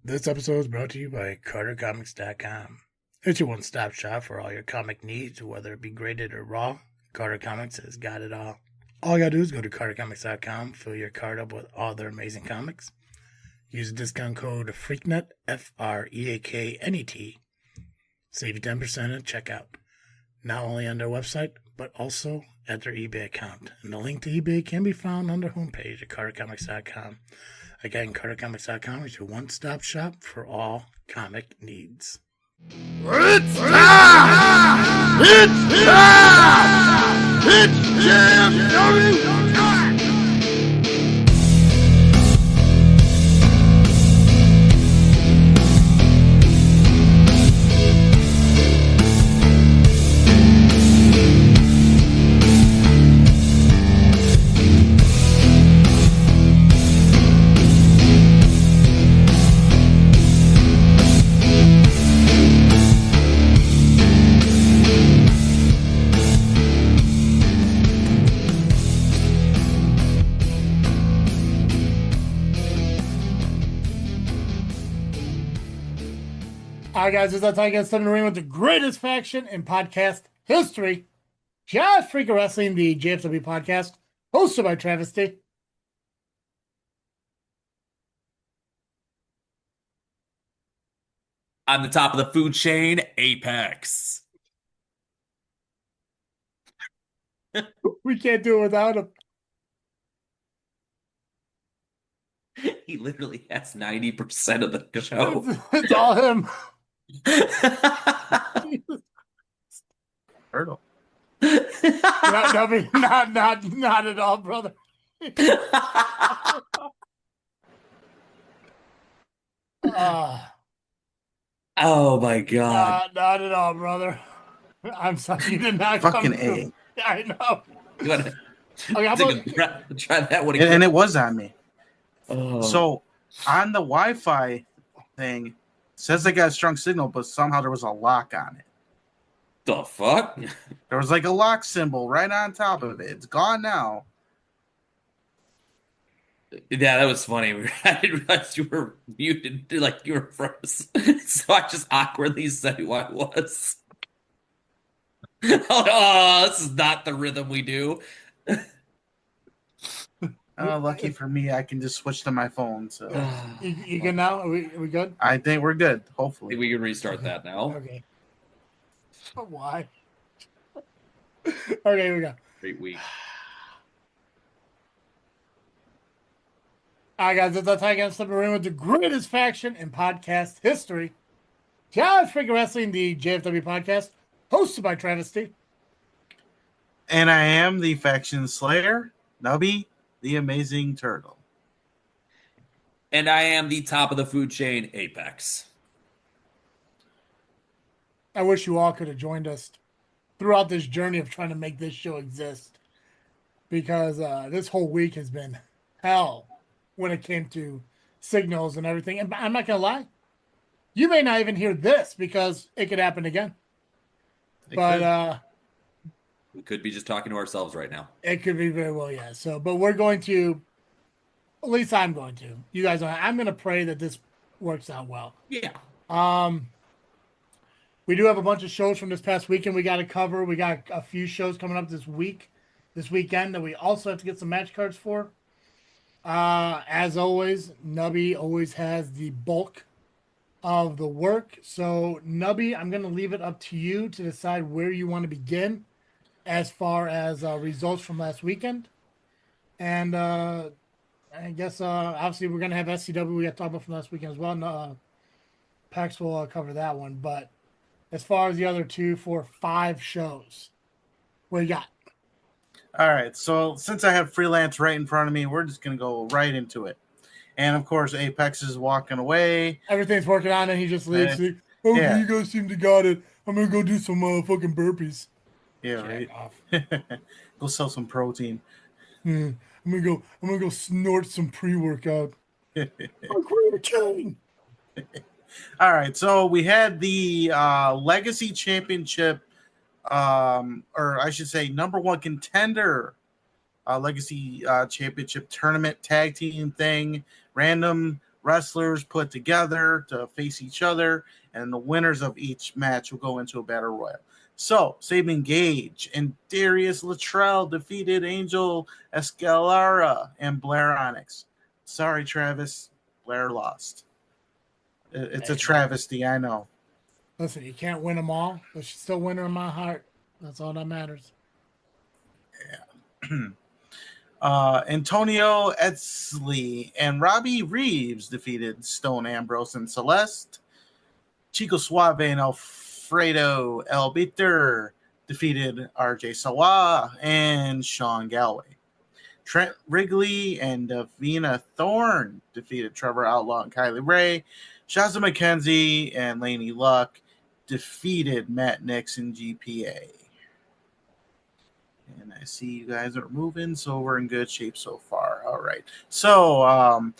This episode is brought to you by CarterComics.com. It's your one-stop shop for all your comic needs, whether it be graded or raw. Carter Comics has got it all. All you gotta do is go to CarterComics.com, fill your card up with all their amazing comics. Use the discount code FREAKNET, FREAKNET. Save you 10% at checkout. Not only on their website, but also at their eBay account. And the link to eBay can be found on their homepage at CarterComics.com. Again, CarterComics.com is your one-stop shop for all comic needs. It's time! It's time! It's JFW time! Alright guys, it's that time again, 7 ring with the greatest faction in podcast history. JFW Wrestling, the JFW Podcast, hosted by Travesty. On the top of the food chain, Apex. We can't do it without him. He literally has 90% of the show. It's all him. Turtle. Not at all, brother. Oh my god. Not at all, brother. I'm sorry, you did not Fucking come A. through. I know. You wanna Okay, how about, try that one again? And it was on me. Oh. So, on the Wi-Fi thing, it says they got a strong signal, but somehow there was a lock on it. The fuck? There was like a lock symbol right on top of it. It's gone now. Yeah, that was funny. I didn't realize you were muted, like you were frozen. So I just awkwardly said who I was. Oh, this is not the rhythm we do. Lucky for me, I can just switch to my phone. So you good now? Are we good? I think we're good. Hopefully, We can restart that now. Okay. Why? Okay, here we go. Great week. All right, guys, it's that time again, 7 ring with the greatest faction in podcast history. JFW Wrestling, the JFW Podcast, hosted by Travesty. and I am the faction slayer, Nubby, the amazing turtle. And I am the top of the food chain, Apex. I wish you all could have joined us throughout this journey of trying to make this show exist, because this whole week has been hell when it came to signals and everything. And I'm not going to lie, you may not even hear this because it could happen again. But we could be just talking to ourselves right now. it could be very well, yeah. So, but we're going to, at least I'm going to. You guys are. I'm going to pray that this works out well. Yeah. We do have a bunch of shows from this past weekend we got to cover. We got a few shows coming up this weekend that we also have to get some match cards for. As always, Nubby always has the bulk of the work. So, Nubby, I'm going to leave it up to you to decide where you want to begin as far as results from last weekend. And I guess, obviously, we're going to have SCW we got to talk about from last weekend as well. No, Pax will cover that one. But as far as the other 2, 4, 5 shows, what you got? All right, so since I have freelance right in front of me, we're just going to go right into it. And, of course, Apex is walking away. Everything's working on and he just leaves. Yeah. You guys seem to got it. I'm going to go do some fucking burpees. Yeah, right. Go sell some protein. I'm gonna go snort some pre-workout. All right, so we had the Legacy Championship, or I should say number one contender Legacy Championship tournament tag team thing. Random wrestlers put together to face each other, and the winners of each match will go into a battle royal. So, Sabin Gage and Darius Luttrell defeated Angel Escalara and Blair Onyx. Sorry, Travis. Blair lost. It's a travesty, I know. Listen, you can't win them all, but she's still winner in my heart. That's all that matters. Yeah. Antonio Edsley and Robbie Reeves defeated Stone Ambrose and Celeste. Chico Suave and Alfredo El Bitter defeated RJ Sawa and Sean Galway. Trent Wrigley and Davina Thorne defeated Trevor Outlaw and Kylie Ray. Shazza McKenzie and Laney Luck defeated Matt Nixon GPA. And I see you guys are moving, so we're in good shape so far. All right. So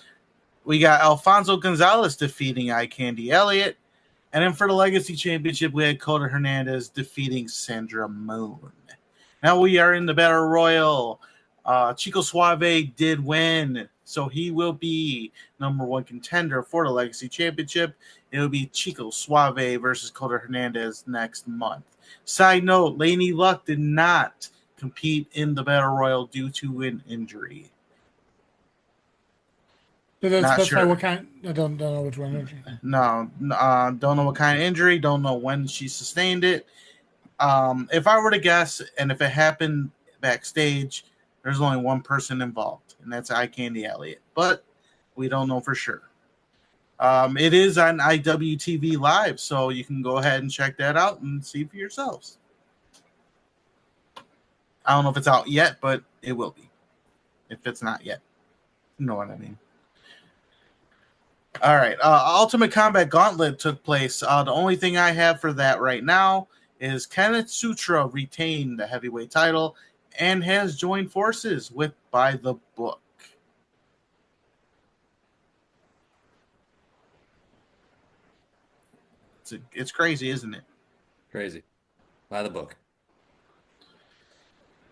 we got Alfonso Gonzalez defeating Eye Candy Elliott. And then for the Legacy Championship, we had Coda Hernandez defeating Sandra Moon. Now we are in the Battle Royal. Chico Suave did win, so he will be number one contender for the Legacy Championship. It will be Chico Suave versus Coda Hernandez next month. Side note, Laney Luck did not compete in the Battle Royal due to an injury. Did they Not specify sure. what kind? I don't know which one. No, don't know what kind of injury. Don't know when she sustained it. If I were to guess, and if it happened backstage, there's only one person involved, and that's Eye Candy Elliott. But we don't know for sure. It is on IWTV Live, so you can go ahead and check that out and see for yourselves. I don't know if it's out yet, but it will be. If it's not yet. You know what I mean. All right. Ultimate Combat Gauntlet took place. The only thing I have for that right now is Kenneth Sutra retained the heavyweight title and has joined forces with By the Book. It's crazy, isn't it? Crazy. By the book.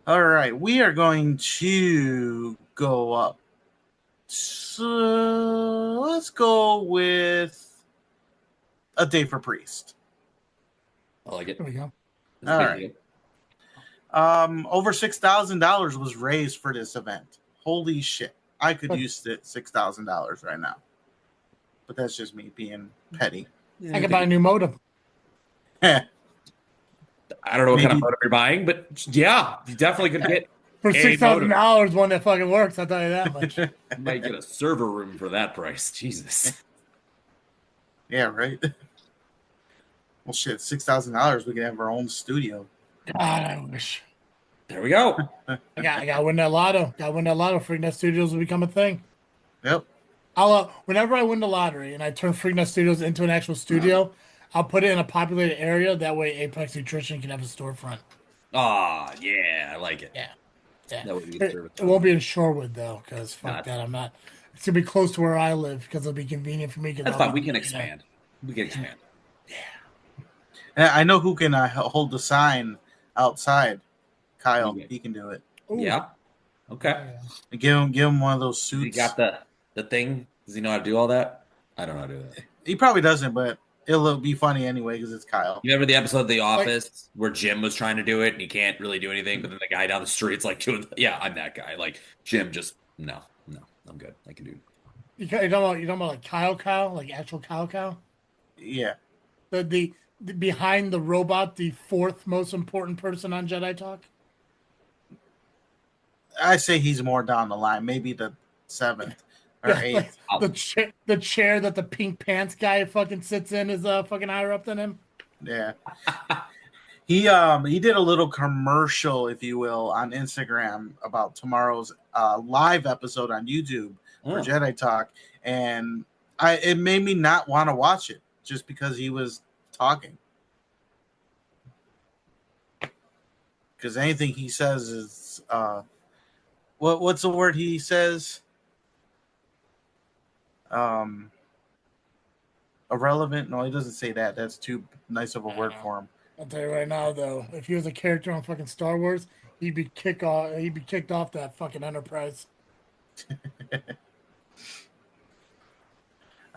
All right. We are going to go up. So let's go with A Day for Priest. I like it. There we go. It's a All big right. deal. Over $6,000 was raised for this event. Holy shit. I could use $6,000 right now. But that's just me being petty. I could buy a new modem. I don't know what kind of Maybe- motor you're buying, but yeah, you definitely could get For a $6,000, one that fucking works. I'll tell you that much. You might get a server room for that price. Jesus. Yeah, right? Well, shit, $6,000, we can have our own studio. God, I wish. There we go. I got to win that lotto. Got to win that lotto. Freaknet Studios will become a thing. Yep. I'll whenever I win the lottery and I turn Freaknet Studios into an actual studio, I'll put it in a populated area. That way, Apex Nutrition can have a storefront. Ah, yeah, I like it. Yeah. Yeah. That would be It, service. it won't be in Shorewood though, because fuck Not- that. I'm not. It's gonna be close to where I live because it'll be convenient for me. That's fine. We can expand. We can expand. And I know who can hold the sign outside. Kyle, Okay. he can do it. Ooh. Yeah. Okay. Give him one of those suits. He got the thing. Does he know how to do all that? I don't know how to do that. He probably doesn't, but it'll be funny anyway because it's Kyle. You remember the episode of The Office where Jim was trying to do it and he can't really do anything, but then the guy down the street's like doing, yeah, I'm that guy. Like Jim just, no, I'm good. I can do. You talking about like Kyle, like actual Kyle? Yeah. The behind the robot, the fourth most important person on Jedi Talk. I say he's more down the line, maybe the 7th or 8th. The chair that the pink pants guy fucking sits in is fucking higher up than him. Yeah. He did a little commercial, if you will, on Instagram about tomorrow's live episode on YouTube for Jedi Talk, and it made me not want to watch it just because he was talking. Because anything he says is what's the word he says? Irrelevant? No, he doesn't say that. That's too nice of a word for him. I'll tell you right now, though, if he was a character on fucking Star Wars, he'd be kicked off that fucking Enterprise.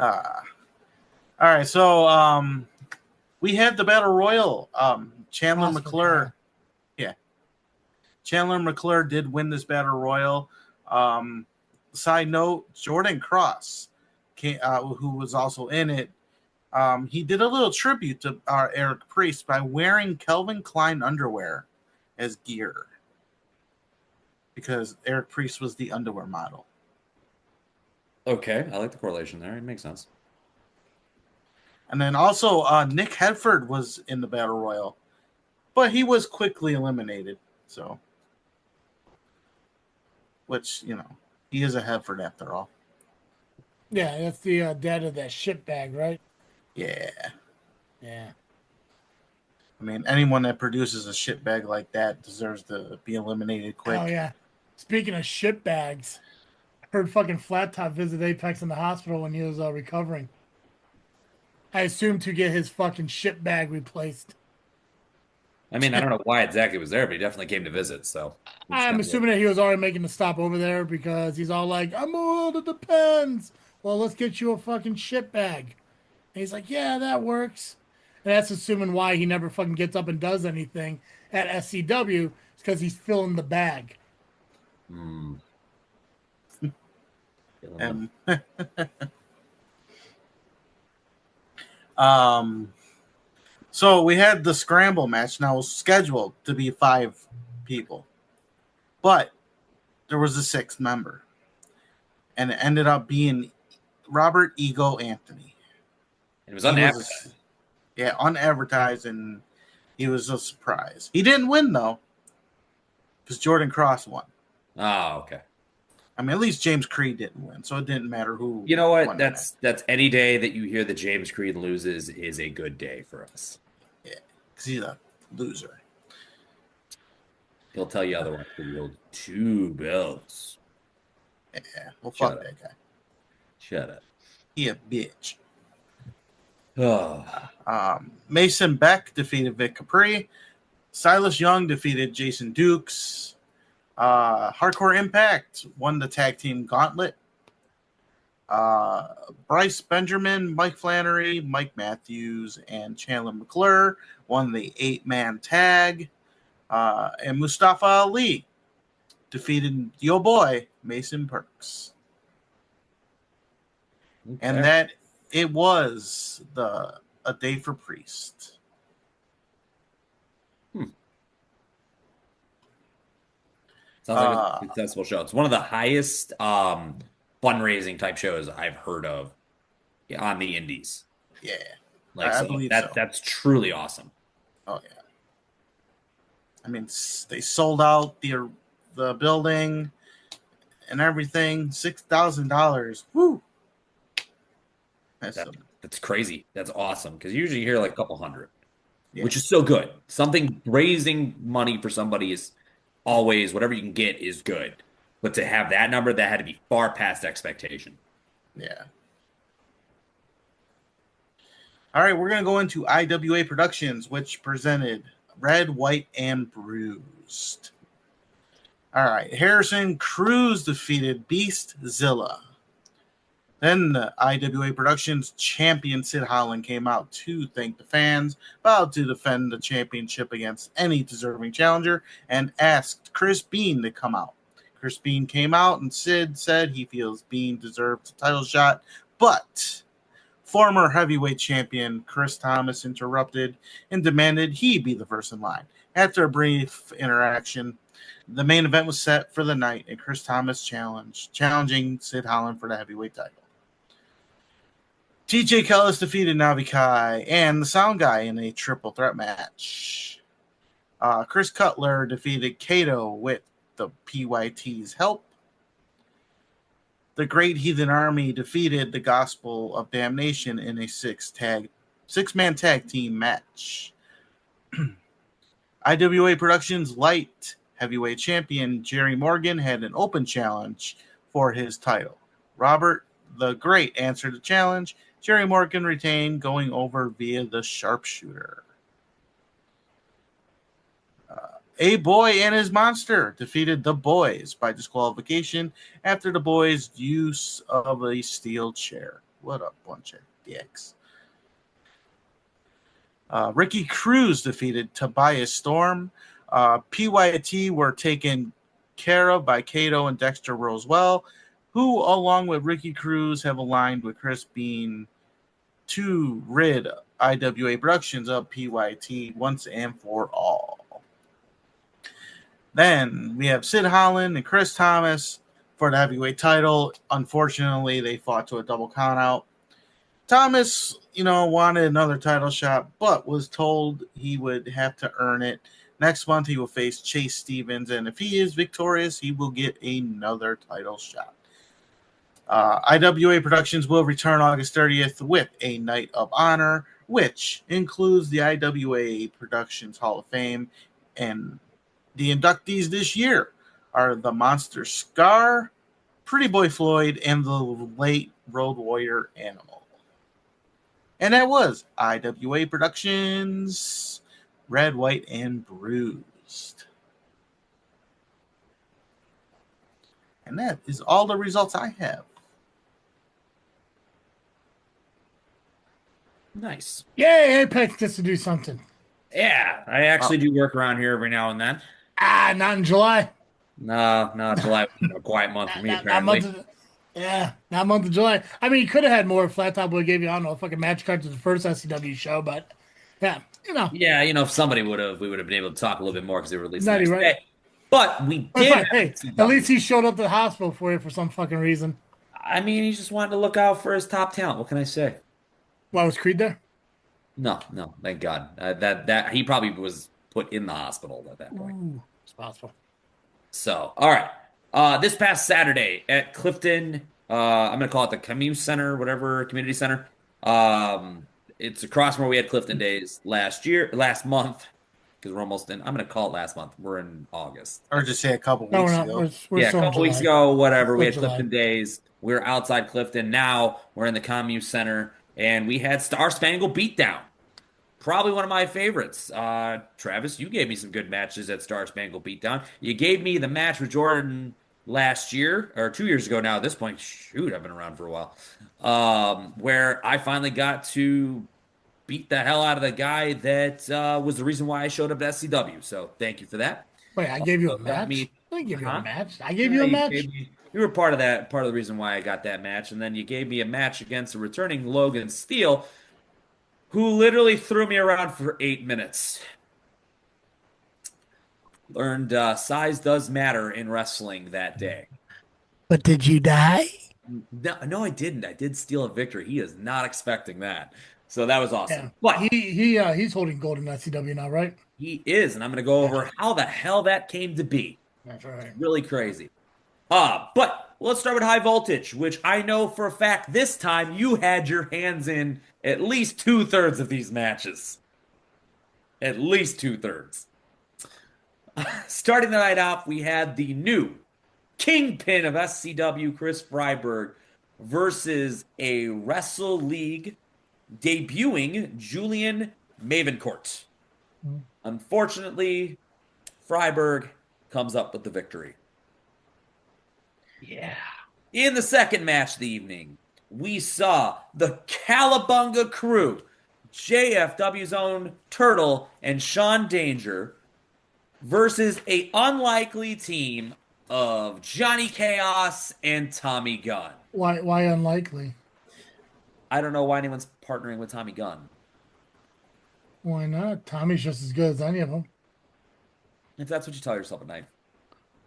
All right, so we had the Battle Royal. Chandler Awesome, McClure. Yeah. Chandler McClure did win this Battle Royal. Side note, Jordan Cross, who was also in it, he did a little tribute to Eric Priest by wearing Calvin Klein underwear as gear. Because Eric Priest was the underwear model. Okay, I like the correlation there. It makes sense. And then also Nick Hedford was in the Battle Royal, but he was quickly eliminated. So, which, you know, he is a Hedford after all. Yeah, that's the dad of that shit bag, right? Yeah. Yeah. I mean, anyone that produces a shit bag like that deserves to be eliminated quick. Oh, yeah. Speaking of shit bags, I heard fucking Flat Top visit Apex in the hospital when he was recovering. I assume to get his fucking shit bag replaced. I mean, I don't know why exactly it was there, but he definitely came to visit. So I'm assuming that he was already making the stop over there because he's all like, I'm old, it depends. Well, let's get you a fucking shit bag. And he's like, yeah, that works. And that's assuming why he never fucking gets up and does anything at SCW is because he's filling the bag. So we had the scramble match. Now it was scheduled to be 5 people, but there was a 6th member, and it ended up being Robert Ego Anthony. It was unadvertised. Unadvertised, and he was a surprise. He didn't win though, because Jordan Cross won. Oh, okay. I mean, at least James Creed didn't win, so it didn't matter who. You know what? That's any day that you hear that James Creed loses is a good day for us. Yeah, because he's a loser. He'll tell you otherwise. He owed 2 belts. Yeah, well, fuck that guy. Shut up. He a bitch. Oh. Mason Beck defeated Vic Capri. Silas Young defeated Jason Dukes. Hardcore Impact won the tag team Gauntlet. Bryce Benjamin, Mike Flannery, Mike Matthews, and Chandler McClure won the 8-man tag. And Mustafa Ali defeated yo boy Mason Perks. Okay. And that it was a day for Priest. Sounds like a successful show. It's one of the highest fundraising type shows I've heard of on the indies. Yeah. Like I believe that's truly awesome. Oh yeah. I mean, they sold out the building and everything. $6,000. Woo. That's crazy. That's awesome. Because you usually hear like a couple hundred, which is so good. Something raising money for somebody is always, whatever you can get is good. But to have that number, that had to be far past expectation. Yeah. All right, we're going to go into IWA Productions, which presented Red, White, and Bruised. All right, Harrison Cruz defeated Beast Zilla. Then the IWA Productions champion Sid Holland came out to thank the fans, vowed to defend the championship against any deserving challenger, and asked Chris Bean to come out. Chris Bean came out, and Sid said he feels Bean deserved a title shot, but former heavyweight champion Chris Thomas interrupted and demanded he be the first in line. After a brief interaction, the main event was set for the night, and Chris Thomas challenging Sid Holland for the heavyweight title. TJ Kellis defeated Nubby Kai and the Sound Guy in a triple threat match. Chris Cutler defeated Kato with the PYT's help. The Great Heathen Army defeated the Gospel of Damnation in a 6-man tag team match. IWA Productions light heavyweight champion Jerry Morgan had an open challenge for his title. Robert the Great answered the challenge. Jerry Morgan retained, going over via the sharpshooter. A-Boy and his monster defeated the Boys by disqualification after the Boys' use of a steel chair. What a bunch of dicks. Ricky Cruz defeated Tobias Storm. PYT were taken care of by Kato and Dexter Roswell, who, along with Ricky Cruz, have aligned with Chris Bean to rid IWA Productions of PYT once and for all. Then we have Sid Holland and Chris Thomas for the heavyweight title. Unfortunately, they fought to a double countout. Thomas, wanted another title shot, but was told he would have to earn it. Next month, he will face Chase Stevens, and if he is victorious, he will get another title shot. IWA Productions will return August 30th with a Night of Honor, which includes the IWA Productions Hall of Fame. And the inductees this year are the Monster Scar, Pretty Boy Floyd, and the late Road Warrior Animal. And that was IWA Productions, Red, White, and Bruised. And that is all the results I have. Nice. Yay, Apex gets to do something. Yeah, I actually do work around here every now and then. Not in July. No, July was a quiet month for me, apparently. Not month of July. I mean, you could have had more if Flat Top would have gave you, I don't know, fucking match cards to the first SCW show, but yeah, Yeah, if somebody we would have been able to talk a little bit more because they released Not the next right. day. But we did. Hey, at least he showed up to the hospital for you for some fucking reason. I mean, he just wanted to look out for his top talent. What can I say? Why was Creed there? No, thank God. That he probably was put in the hospital at that point. Ooh, it's possible. So, all right. This past Saturday at Clifton, I'm going to call it the Community Center, Community Center. It's across from where we had Clifton Days last month, because we're almost in. I'm going to call it last month. We're in August. Or just say a couple weeks ago. We're a couple weeks ago, whatever. We had July. Clifton Days. We were outside Clifton. Now we're in the Community Center, and we had Star Spangled Beatdown. Probably one of my favorites. Travis, you gave me some good matches at Star Spangled Beatdown. You gave me the match with Jordan last year, or 2 years ago now at this point. Shoot, I've been around for a while. Where I finally got to beat the hell out of the guy that was the reason why I showed up at SCW. So thank you for that. Wait, I gave you a match? I didn't give you a match. I gave you a match? You were part of that, part of the reason why I got that match. And then you gave me a match against a returning Logan Steele, who literally threw me around for 8 minutes. Learned size does matter in wrestling that day. But did you die? No, I didn't. I did steal a victory. He is not expecting that. So that was awesome. Yeah. But he's holding gold in SCW now, right? He is, and I'm going to go over how the hell that came to be. That's right. It's really crazy. But let's start with High Voltage, which I know for a fact this time you had your hands in at least 2/3 of these matches. At least 2/3. Starting the night off, we had the new kingpin of SCW, Chris Freiberg, versus a Wrestle League debuting Julian Mavencourt. Unfortunately, Freiberg comes up with the victory. Yeah. In the second match of the evening, we saw the Calabunga crew, JFW's own Turtle and Sean Danger, versus a unlikely team of Johnny Chaos and Tommy Gunn. Why unlikely? I don't know why anyone's partnering with Tommy Gunn. Why not? Tommy's just as good as any of them. If that's what you tell yourself at night.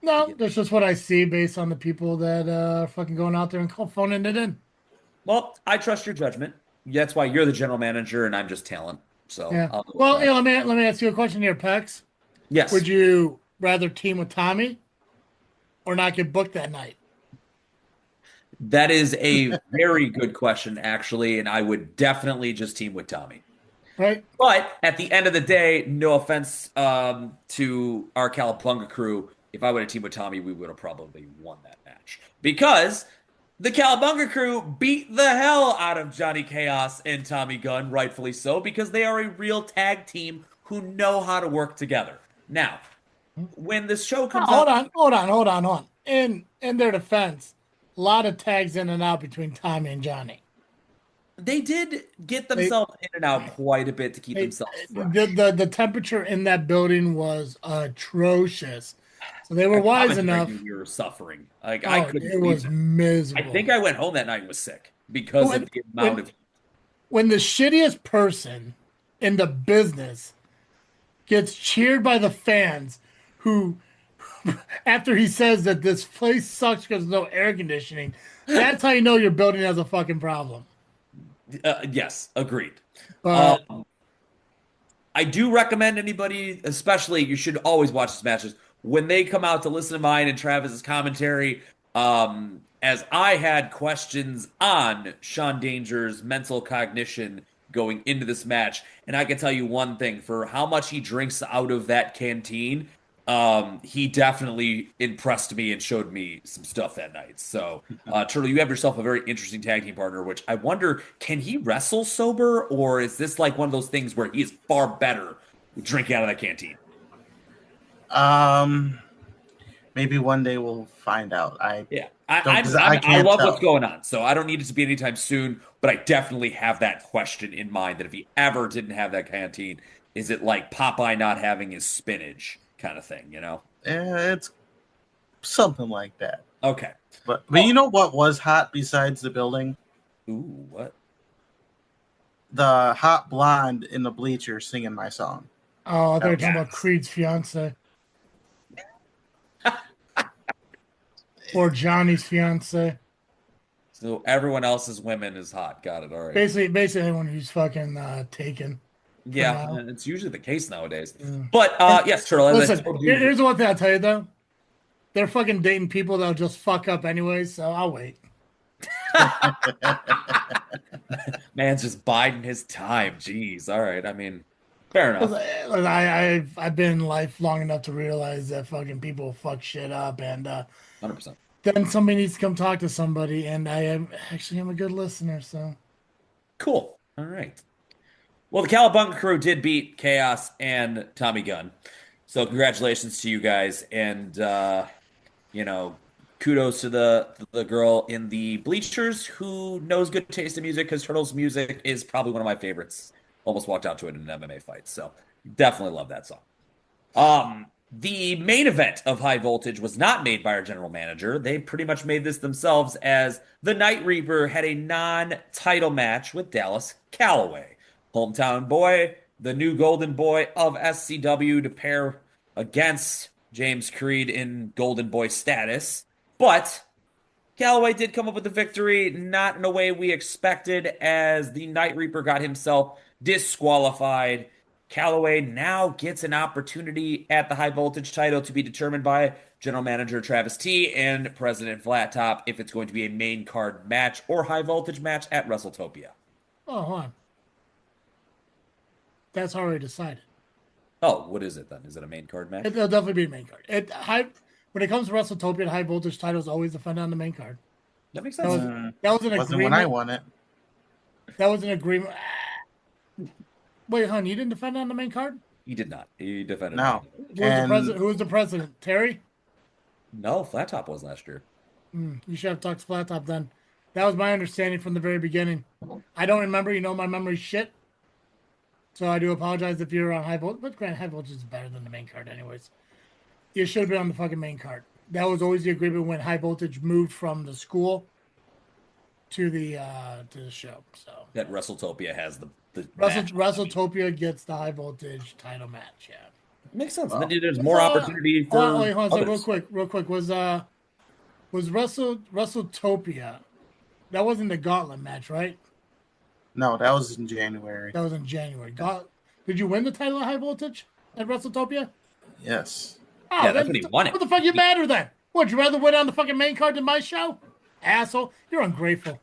No, that's just what I see based on the people that are fucking going out there and phoning it in. Well, I trust your judgment. That's why you're the general manager and I'm just talent. So yeah. Well, let me ask you a question here, Pex. Yes. Would you rather team with Tommy or not get booked that night? That is a very good question, actually, and I would definitely just team with Tommy. Right. But at the end of the day, no offense to our Calabunga crew, if I would have teamed with Tommy, we would have probably won that match. Because the Calabunga crew beat the hell out of Johnny Chaos and Tommy Gunn, rightfully so, because they are a real tag team who know how to work together. Now, when this show comes out... Hold on. In their defense, a lot of tags in and out between Tommy and Johnny. They did get themselves in and out quite a bit to keep themselves fresh. The temperature in that building was atrocious. So they were wise enough. We were suffering. Like I couldn't. It was miserable. I think I went home that night and was sick because of the amount of. When the shittiest person in the business gets cheered by the fans, who, after he says that this place sucks because there's no air conditioning, that's how you know your building has a fucking problem. Yes, agreed. But I do recommend anybody, especially you should always watch these matches when they come out to listen to mine and Travis's commentary. As I had questions on Sean Danger's mental cognition going into this match, and I can tell you one thing: for how much he drinks out of that canteen, he definitely impressed me and showed me some stuff that night. So, Turtle, you have yourself a very interesting tag team partner, which I wonder, can he wrestle sober, or is this like one of those things where he is far better drinking out of that canteen? Maybe one day we'll find out. I love what's going on, so I don't need it to be anytime soon, but I definitely have that question in mind that if he ever didn't have that canteen, is it like Popeye not having his spinach kind of thing, you know? It's something like that. Okay. But you know what was hot besides the building? Ooh, what? The hot blonde in the bleachers singing my song. Oh, they're talking about Creed's fiance. Or Johnny's fiance. So everyone else's women is hot. Got it. All right. Basically anyone who's fucking taken. Yeah, it's usually the case nowadays. Yeah. But yes, Turtle. Listen, here's the one thing I'll tell you though. They're fucking dating people that'll just fuck up anyways, so I'll wait. Man's just biding his time. Jeez. All right. I mean, fair enough. I've been in life long enough to realize that fucking people fuck shit up, and 100%. Then somebody needs to come talk to somebody, and I am a good listener. So cool. All right. Well, the Cowabunga crew did beat Chaos and Tommy Gunn, so congratulations to you guys, and kudos to the girl in the bleachers who knows good taste in music, because Turtle's music is probably one of my favorites. Almost walked out to it in an MMA fight, so definitely love that song. The main event of High Voltage was not made by our general manager. They pretty much made this themselves, as the Night Reaper had a non-title match with Dallas Calloway, hometown boy, the new golden boy of SCW, to pair against James Creed in golden boy status. But Calloway did come up with the victory, not in a way we expected, as the Night Reaper got himself disqualified. Calloway now gets an opportunity at the High Voltage title to be determined by General Manager Travis T and President Flat Top if it's going to be a main card match or High Voltage match at WrestleTopia. Oh, hold on. That's already decided. Oh, what is it then? Is it a main card match? It'll definitely be a main card. When it comes to WrestleTopia, the High Voltage title is always defended on the main card. That makes sense. That was an agreement. Wasn't when I won it. That was an agreement. Wait, hon, you didn't defend on the main card? He did not. He defended. No. Who was the president? Terry? No, Flat Top was last year. You should have talked to Flat Top then. That was my understanding from the very beginning. I don't remember. My memory's shit. So I do apologize if you're on High Voltage. But granted, High Voltage is better than the main card anyways. You should have been on the fucking main card. That was always the agreement when High Voltage moved from the school to the show. So that WrestleTopia has the WrestleTopia gets the High Voltage title match. Yeah, makes sense. Well, there's more opportunity for. Wait, hold on, real quick. Was WrestleTopia? That wasn't the Gauntlet match, right? No, that was in January. Did you win the title of High Voltage at WrestleTopia? Yes. Oh, yeah, that's when he won it. What the fuck you matter then? Would you rather win on the fucking main card than my show? Asshole. You're ungrateful.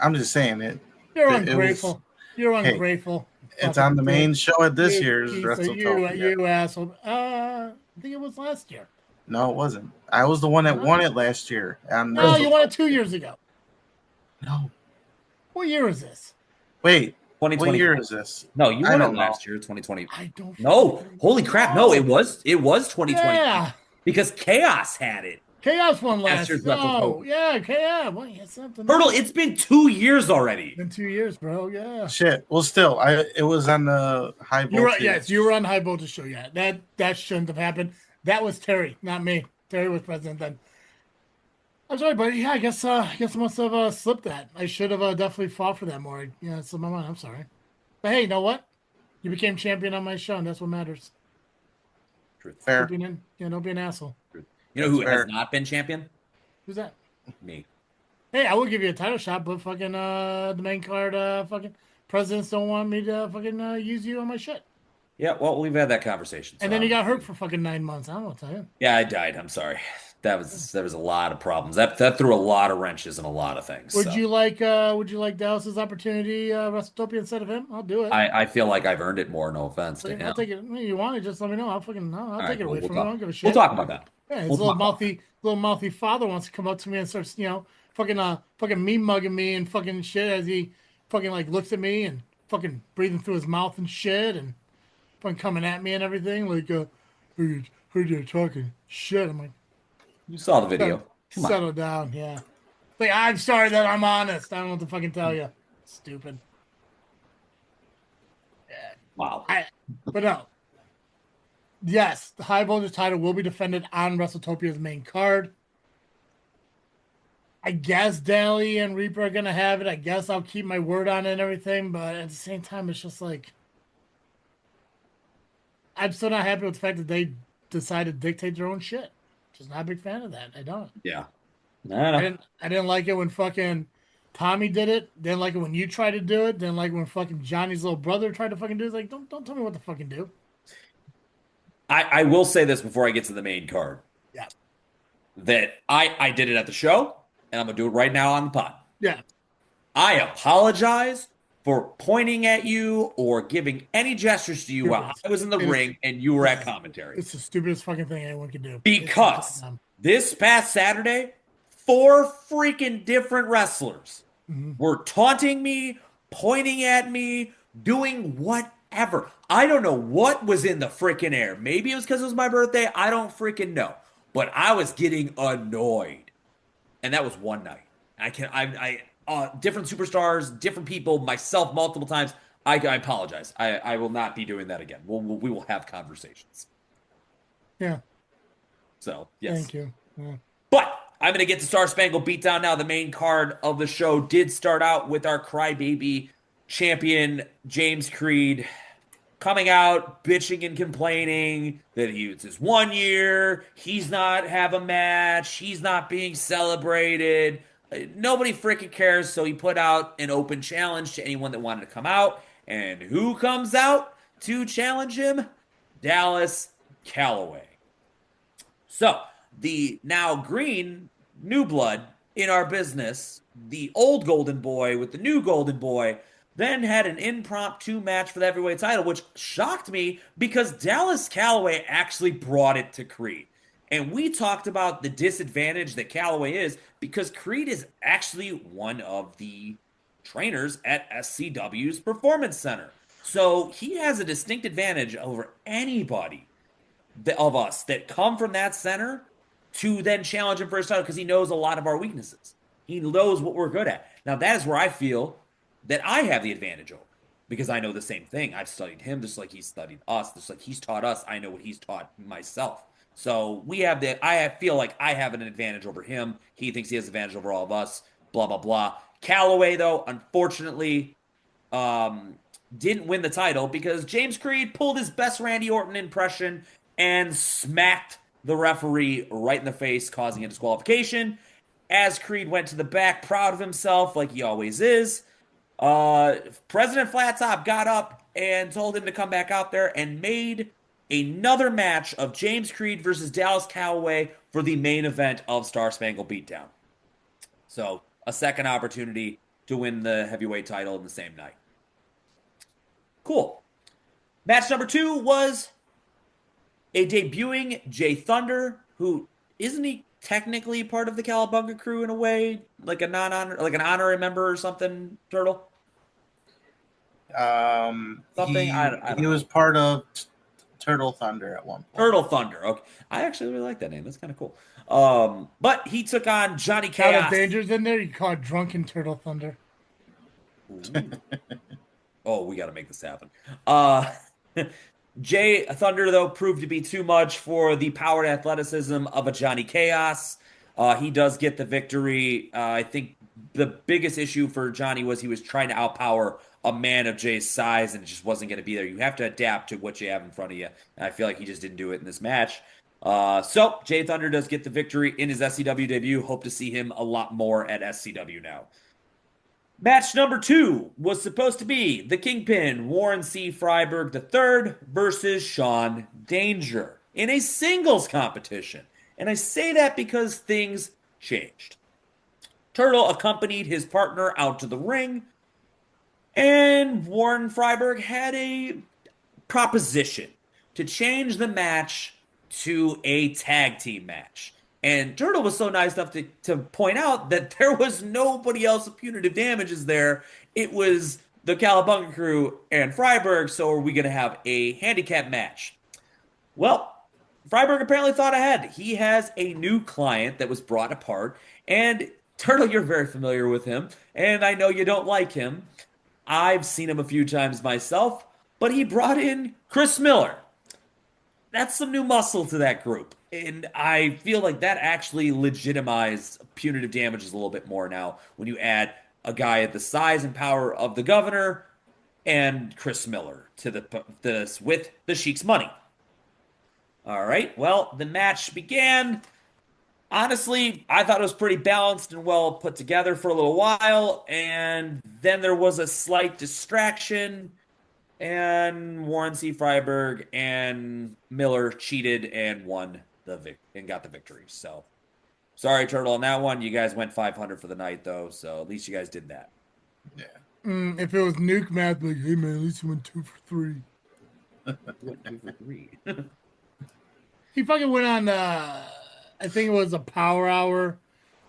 I'm just saying it. You're ungrateful. You're ungrateful. It's on the main show at this year's WrestleTopia. You asshole. I think it was last year. No, it wasn't. I was the one that won it last year. No, you won it 2 years ago. No. What year is this? Wait. What year is this? No, you won it last year, 2020. I don't. No, holy crap! No, it was 2020. Yeah. Because Chaos had it Chaos won last. year's Wrestle Oh, Hogan. yeah, Chaos. Well, yeah, something. Turtle, it's been 2 years already. Been 2 years, bro. Yeah. Shit. Well, still, it was on the high You were, voltage. yes, you were on high voltage show. Yeah, that shouldn't have happened. That was Terry, not me. Terry was president then. I'm sorry, buddy. Yeah, I guess I must have slipped that. I should have definitely fought for that more. Yeah, it's on my mind. I'm sorry. But hey, you know what? You became champion on my show, and that's what matters. Truth. Fair. Don't be an asshole. Truth. You know who Fair. has not been champion? Who's that? Me. Hey, I will give you a title shot, but fucking the main card, fucking presidents don't want me to fucking use you on my shit. Yeah, well, we've had that conversation. And then you got hurt for fucking 9 months. I don't know what to tell you. Yeah, I died. I'm sorry. There was a lot of problems. That threw a lot of wrenches in a lot of things. Would you like Dallas's opportunity, WrestleTopia, instead of him? I'll do it. I feel like I've earned it more. No offense to him. I'll take it. You want it? Just let me know. I'll take it away from him. I don't give a shit. We'll talk about that. Yeah, his little mouthy father wants to come up to me and starts, fucking me mugging me and fucking shit as he fucking like looks at me and fucking breathing through his mouth and shit and fucking coming at me and everything like, heard you talking shit. I'm like, You saw the video. settle down, yeah. Like, I'm sorry that I'm honest. I don't know what to fucking tell you. Stupid. Wow. But no. Yes, the high voltage title will be defended on WrestleTopia's main card. I guess Daly and Reaper are gonna have it. I guess I'll keep my word on it and everything, but at the same time, it's just like I'm still not happy with the fact that they decided to dictate their own shit. Just not a big fan of that. I don't. Yeah. I didn't like it when fucking Tommy did it. Didn't like it when you tried to do it. Didn't like it when fucking Johnny's little brother tried to fucking do it. It's like, don't tell me what to fucking do. I will say this before I get to the main card. Yeah. That I did it at the show, and I'm going to do it right now on the pod. Yeah. I apologize for pointing at you or giving any gestures to you while I was in the ring and you were at commentary. It's the stupidest fucking thing anyone can do. Because this past Saturday, 4 freaking different wrestlers were taunting me, pointing at me, doing whatever. I don't know what was in the freaking air. Maybe it was because it was my birthday. I don't freaking know. But I was getting annoyed. And that was one night. Different superstars, different people, myself multiple times. I apologize. I will not be doing that again. We will have conversations. Yeah. So, yes. Thank you. Yeah. But I'm going to get to Star Spangled Beatdown now. The main card of the show did start out with our crybaby champion, James Creed, coming out, bitching and complaining that it's his 1 year. He's not have a match. He's not being celebrated. Nobody freaking cares. So he put out an open challenge to anyone that wanted to come out. And who comes out to challenge him? Dallas Calloway. So the now green new blood in our business, the old golden boy with the new golden boy, then had an impromptu match for the heavyweight title, which shocked me because Dallas Calloway actually brought it to Creed. And we talked about the disadvantage that Calloway is because Creed is actually one of the trainers at SCW's Performance Center. So he has a distinct advantage over anybody of us that come from that center to then challenge him for his title because he knows a lot of our weaknesses. He knows what we're good at. Now, that is where I feel that I have the advantage over because I know the same thing. I've studied him just like he's studied us, just like he's taught us. I know what he's taught myself. So I feel like I have an advantage over him. He thinks he has an advantage over all of us, blah, blah, blah. Calloway, though, unfortunately, didn't win the title because James Creed pulled his best Randy Orton impression and smacked the referee right in the face, causing a disqualification. As Creed went to the back, proud of himself, like he always is, President Flat Top got up and told him to come back out there and made another match of James Creed versus Dallas Calloway for the main event of Star Spangled Beatdown. So, a second opportunity to win the heavyweight title in the same night. Cool. Match number 2 was a debuting Jay Thunder, who isn't he technically part of the Cowabunga crew in a way, like an honorary member or something, Turtle? Something. He was part of Turtle Thunder at one point. Turtle Thunder. Okay, I actually really like that name. That's kind of cool. But he took on Johnny Now Chaos. that Danger's in there, you call it Drunken Turtle Thunder. Oh, we got to make this happen. Jay Thunder, though, proved to be too much for the power and athleticism of a Johnny Chaos. He does get the victory. I think the biggest issue for Johnny was he was trying to outpower a man of Jay's size, and it just wasn't going to be there. You have to adapt to what you have in front of you. And I feel like he just didn't do it in this match. So Jay Thunder does get the victory in his SCW debut. Hope to see him a lot more at SCW now. Match number 2 was supposed to be the Kingpin, Warren C. Freiberg III versus Sean Danger in a singles competition. And I say that because things changed. Turtle accompanied his partner out to the ring, and Warren Freiberg had a proposition to change the match to a tag team match. And Turtle was so nice enough to point out that there was nobody else with punitive damages there. It was the Cowabunga crew and Freiberg, so are we going to have a handicap match? Well, Freiberg apparently thought ahead. He has a new client that was brought apart, and Turtle, you're very familiar with him, and I know you don't like him. I've seen him a few times myself, but he brought in Chris Miller. That's some new muscle to that group. And I feel like that actually legitimized punitive damages a little bit more now when you add a guy at the size and power of the governor and Chris Miller to this with the Sheik's money. All right, well, the match began. Honestly, I thought it was pretty balanced and well put together for a little while, and then there was a slight distraction, and Warren C. Freiberg and Miller cheated and won and got the victory. So, sorry, Turtle, on that one. You guys went 500 for the night, though, so at least you guys did that. Yeah. If it was Nuke math, like, hey man, at least you went 2 for 3. What, 2 for 3? He fucking went on. I think it was a Power Hour,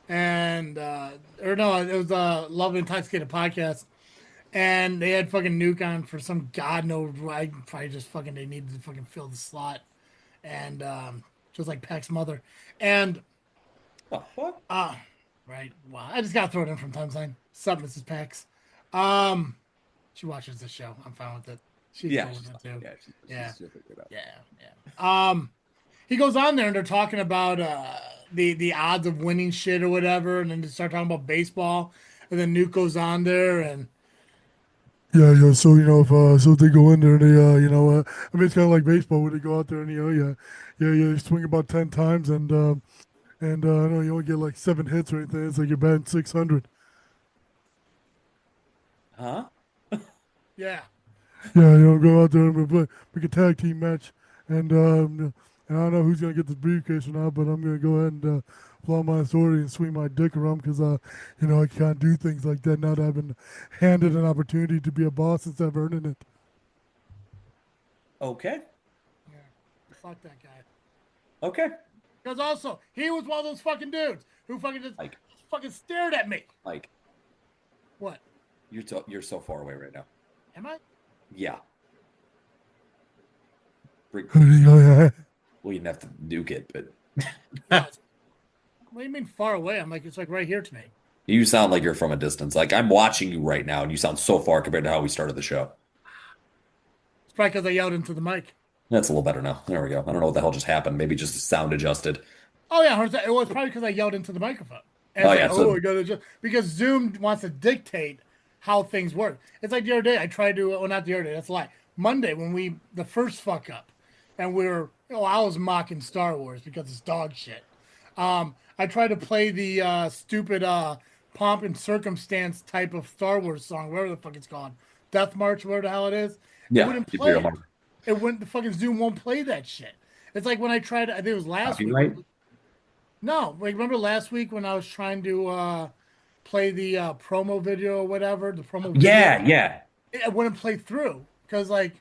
and or no, it was a Love Intoxicated podcast, and they had fucking Nuke on for some god knows why. Probably just fucking they needed to fucking fill the slot, and just like Pac's mother, and What? right. Well, I just gotta throw it in from time to time. Sup, Mrs. Pax. She watches the show. I'm fine with it. She's cool with it too. Yeah. Yeah. He goes on there and they're talking about the odds of winning shit or whatever, and then they start talking about baseball, and then Nuke goes on there and yeah. So if they go in there and they I mean it's kind of like baseball where they go out there and you swing about 10 times and I know you only get like 7 hits or anything. It's like you're batting 600. Huh? Yeah. Yeah, go out there and make a tag team match, and I don't know who's gonna get this briefcase or not, but I'm gonna go ahead and blow my authority and swing my dick around because I can't do things like that now that I've been handed an opportunity to be a boss instead of earning it. Okay. Yeah. Fuck that guy. Okay. Because also he was one of those fucking dudes who fucking just fucking stared at me. Mike. What? You're so far away right now. Am I? Yeah. Well, you didn't have to nuke it, but What do you mean far away? I'm like, it's like right here to me. you sound like you're from a distance. Like I'm watching you right now, and you sound so far compared to how we started the show. It's probably because I yelled into the mic. That's a little better now. There we go. I don't know what the hell just happened. Maybe just sound adjusted. Oh yeah, it was probably because I yelled into the microphone. And Oh, it's yeah, like, so- I gotta just because Zoom wants to dictate how things work. It's like the other day I tried to. Well, not the other day. That's a lie. Monday when the first fuck up, and I was mocking Star Wars because it's dog shit. I tried to play the stupid pomp and circumstance type of Star Wars song, whatever the fuck it's called, Death March, whatever the hell it is. Yeah, it wouldn't play it. It wouldn't. The fucking Zoom won't play that shit. It's like when I tried. I think it was last week. Right? No, like remember last week when I was trying to play the promo video or whatever, the promo. Yeah, video, yeah. It wouldn't play through because like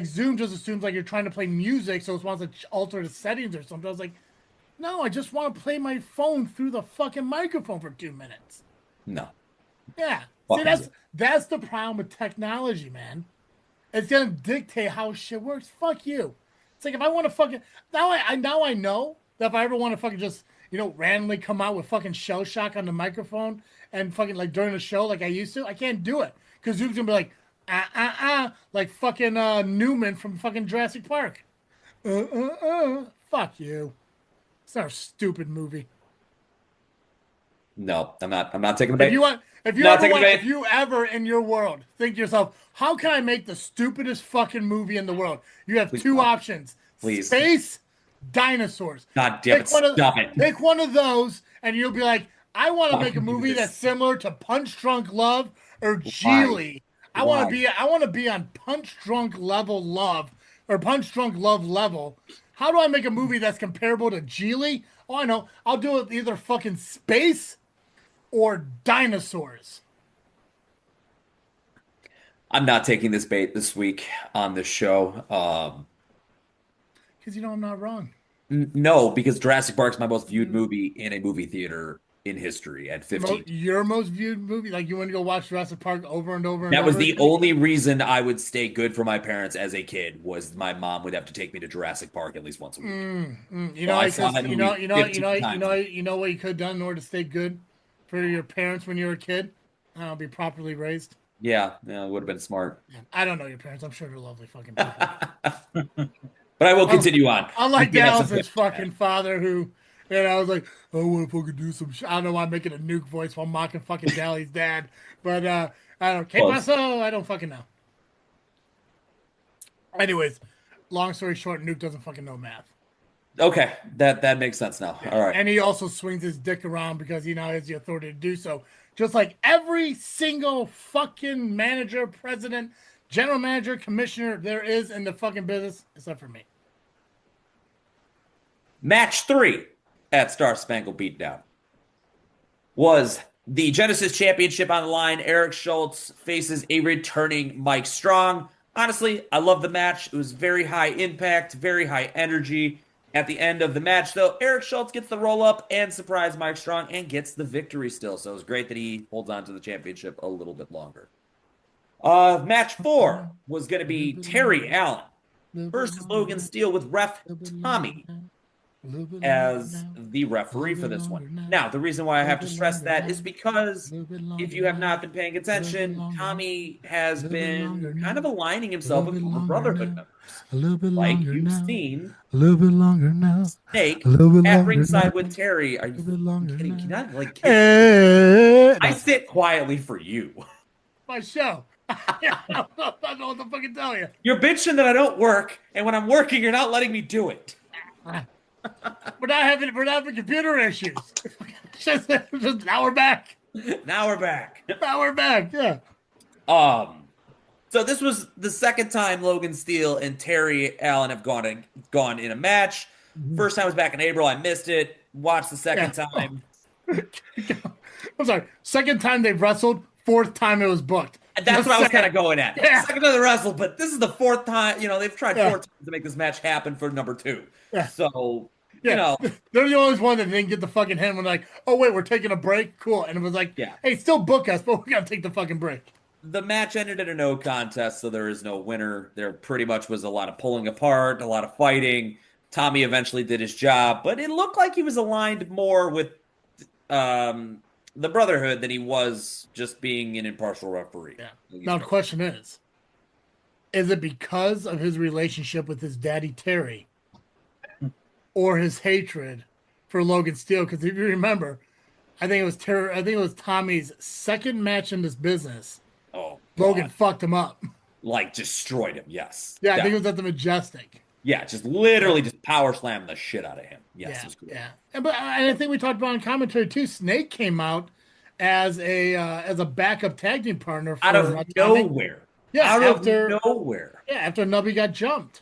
Zoom just assumes like you're trying to play music, so it wants to alter the settings or something. I was like, no, I just want to play my phone through the fucking microphone for 2 minutes. No. Yeah. Fucking See, that's the problem with technology, man. It's gonna dictate how shit works. Fuck you. It's like if I want to fucking now I know that if I ever want to fucking just randomly come out with fucking shell shock on the microphone and fucking like during the show like I used to, I can't do it because Zoom's gonna be like like fucking Newman from fucking Jurassic Park. Fuck you. It's not a stupid movie. No, I'm not taking the bait. If you ever in your world think to yourself, how can I make the stupidest fucking movie in the world? You have two options. Please. Space, dinosaurs. God damn it, stop it. Pick one of those and you'll be like, I want to make a movie that's similar to Punch Drunk Love or Geely. I want to be on Punch Drunk Level Love or Punch Drunk Love level. How do I make a movie that's comparable to Geely? Oh, I know. I'll do it either fucking space or dinosaurs. I'm not taking this bait this week on this show. Because I'm not wrong. No, because Jurassic Park's my most viewed movie in a movie theater in history at 15. Your most viewed movie? Like you want to go watch Jurassic Park over and over and that over? Was the only reason I would stay good for my parents as a kid was my mom would have to take me to Jurassic Park at least once a week. You know what you could have done in order to stay good for your parents when you were a kid? Be properly raised. Yeah, it would have been smart. I don't know your parents. I'm sure they're lovely fucking people. But I will continue on. Unlike Dallas's fucking father who, I was like, I want to fucking do some shit. I don't know why I'm making a Nuke voice while mocking fucking Dally's dad. But I don't I don't fucking know. Anyways, long story short, Nuke doesn't fucking know math. Okay, that makes sense now. All right. And he also swings his dick around because he now has the authority to do so. Just like every single fucking manager, president, general manager, commissioner there is in the fucking business, except for me. Match 3 at Star Spangled Beatdown was the Genesis Championship on the line. Eric Schultz faces a returning Mike Strong. Honestly, I love the match. It was very high impact, very high energy. At the end of the match, though, Eric Schultz gets the roll-up and surprise Mike Strong and gets the victory still. So it was great that he holds on to the championship a little bit longer. Match 4 was going to be Terry Allen versus Logan Steele with ref Tommy as the referee for this one. Now, the reason why I have to stress that is because if you have not been paying attention, Tommy has been kind of aligning himself with the Brotherhood members. Like you've seen a little bit longer now. Snake at ringside with Terry. Are you kidding? Can I, like, I sit quietly for you. My show. I don't know what to fucking tell you. You're bitching that I don't work, and when I'm working, you're not letting me do it. We're not having computer issues. just now we're back. Now we're back. Yeah. So this was the second time Logan Steele and Terry Allen have gone in a match. First time was back in April. I missed it. Watched the second time. I'm sorry. Second time they've wrestled. Fourth time it was booked. That's what I was kind of going at. Yeah. Second time they wrestled, but this is the fourth time. They've tried 4 times to make this match happen for number 2. Yeah. So, they're the only one that didn't get the fucking hint when like, oh wait, we're taking a break. Cool. And it was like, hey, still book us, but we got to take the fucking break. The match ended in a no contest, so there is no winner. There pretty much was a lot of pulling apart, a lot of fighting. Tommy eventually did his job, but it looked like he was aligned more with the Brotherhood than he was just being an impartial referee. Yeah. Now the question is it because of his relationship with his daddy Terry or his hatred for Logan Steele? Because if you remember, I think it was Tommy's second match in this business. Oh, Logan fucked him up. Like destroyed him, yes. Yeah, I think it was at the Majestic. Yeah, just literally just power slammed the shit out of him. Yes, it was cool. Yeah. And I think we talked about in commentary too. Snake came out as a backup tag team partner for, out of nowhere. Yeah, after nowhere. Yeah, after Nubby got jumped.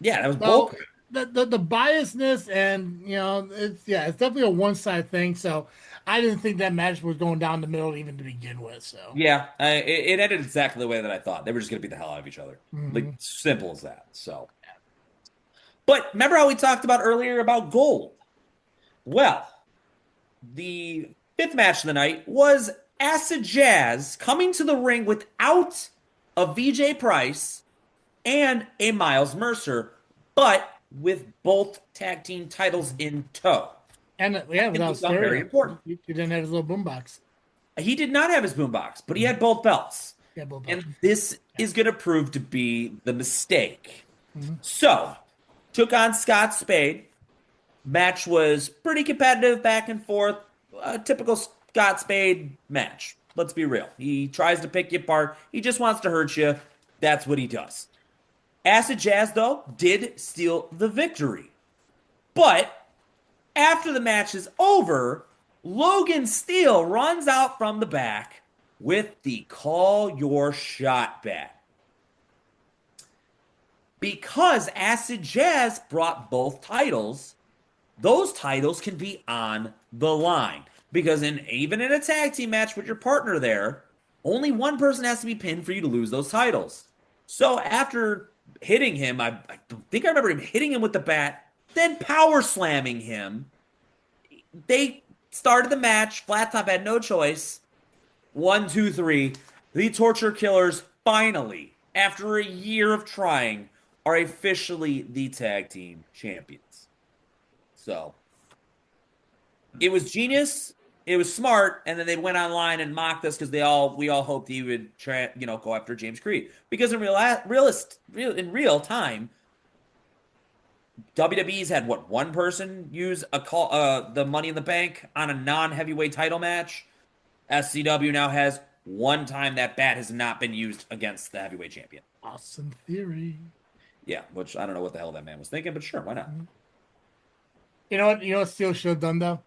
Yeah, that was bullshit. The biasness and it's definitely a one-side thing. So I didn't think that match was going down the middle even to begin with. So yeah, it ended exactly the way that I thought. They were just going to beat the hell out of each other. Like simple as that. So, but remember how we talked about earlier about gold? Well, the 5th match of the night was Acid Jazz coming to the ring without a VJ Price and a Miles Mercer but with both tag team titles in tow. And without become very stereo, important. he didn't have his little boombox. He did not have his boombox, but he had both belts. Yeah, both belts. And this is going to prove to be the mistake. So, took on Scott Spade. Match was pretty competitive, back and forth. A typical Scott Spade match. Let's be real. He tries to pick you apart. He just wants to hurt you. That's what he does. Acid Jazz, though, did steal the victory. But after the match is over, Logan Steele runs out from the back with the Call Your Shot bat. Because Acid Jazz brought both titles, those titles can be on the line. Because even in a tag team match with your partner there, only one person has to be pinned for you to lose those titles. So after hitting him, I think I remember him hitting him with the bat, then power slamming him. They started the match. Flat Top had no choice. 1, 2, 3. The Torture Killers finally, after a year of trying, are officially the tag team champions. So it was genius. It was smart, and then they went online and mocked us because we all hoped he would go after James Creed. Because in real time, WWE's had one person use the Money in the Bank on a non-heavyweight title match. SCW now has one time that bat has not been used against the heavyweight champion. Awesome theory. Yeah, which I don't know what the hell that man was thinking, but sure, why not? You know what Steele should have done though?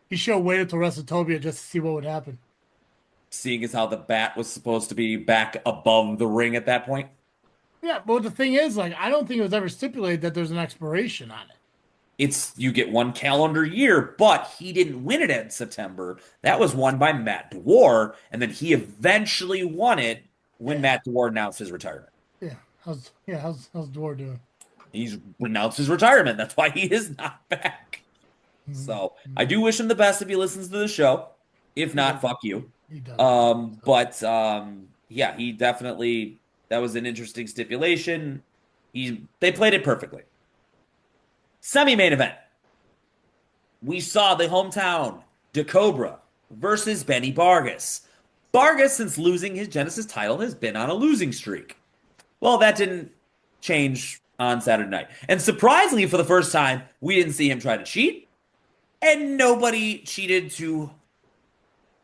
He should have waited till WrestleTopia just to see what would happen. Seeing as how the bat was supposed to be back above the ring at that point. Yeah, but the thing is, I don't think it was ever stipulated that there's an expiration on it. You get 1 calendar year, but he didn't win it in September. That was won by Matt Dwar, and then he eventually won it when Matt Dwar announced his retirement. Yeah, how's Dwar doing? He's renounced his retirement. That's why he is not back. So I do wish him the best if he listens to the show. If not, fuck you. He does. Yeah, he definitely. That was an interesting stipulation. They played it perfectly. Semi-main event. We saw the hometown DeCobra versus Benny Vargas. Vargas, since losing his Genesis title, has been on a losing streak. Well, that didn't change on Saturday night. And surprisingly, for the first time, we didn't see him try to cheat. And nobody cheated to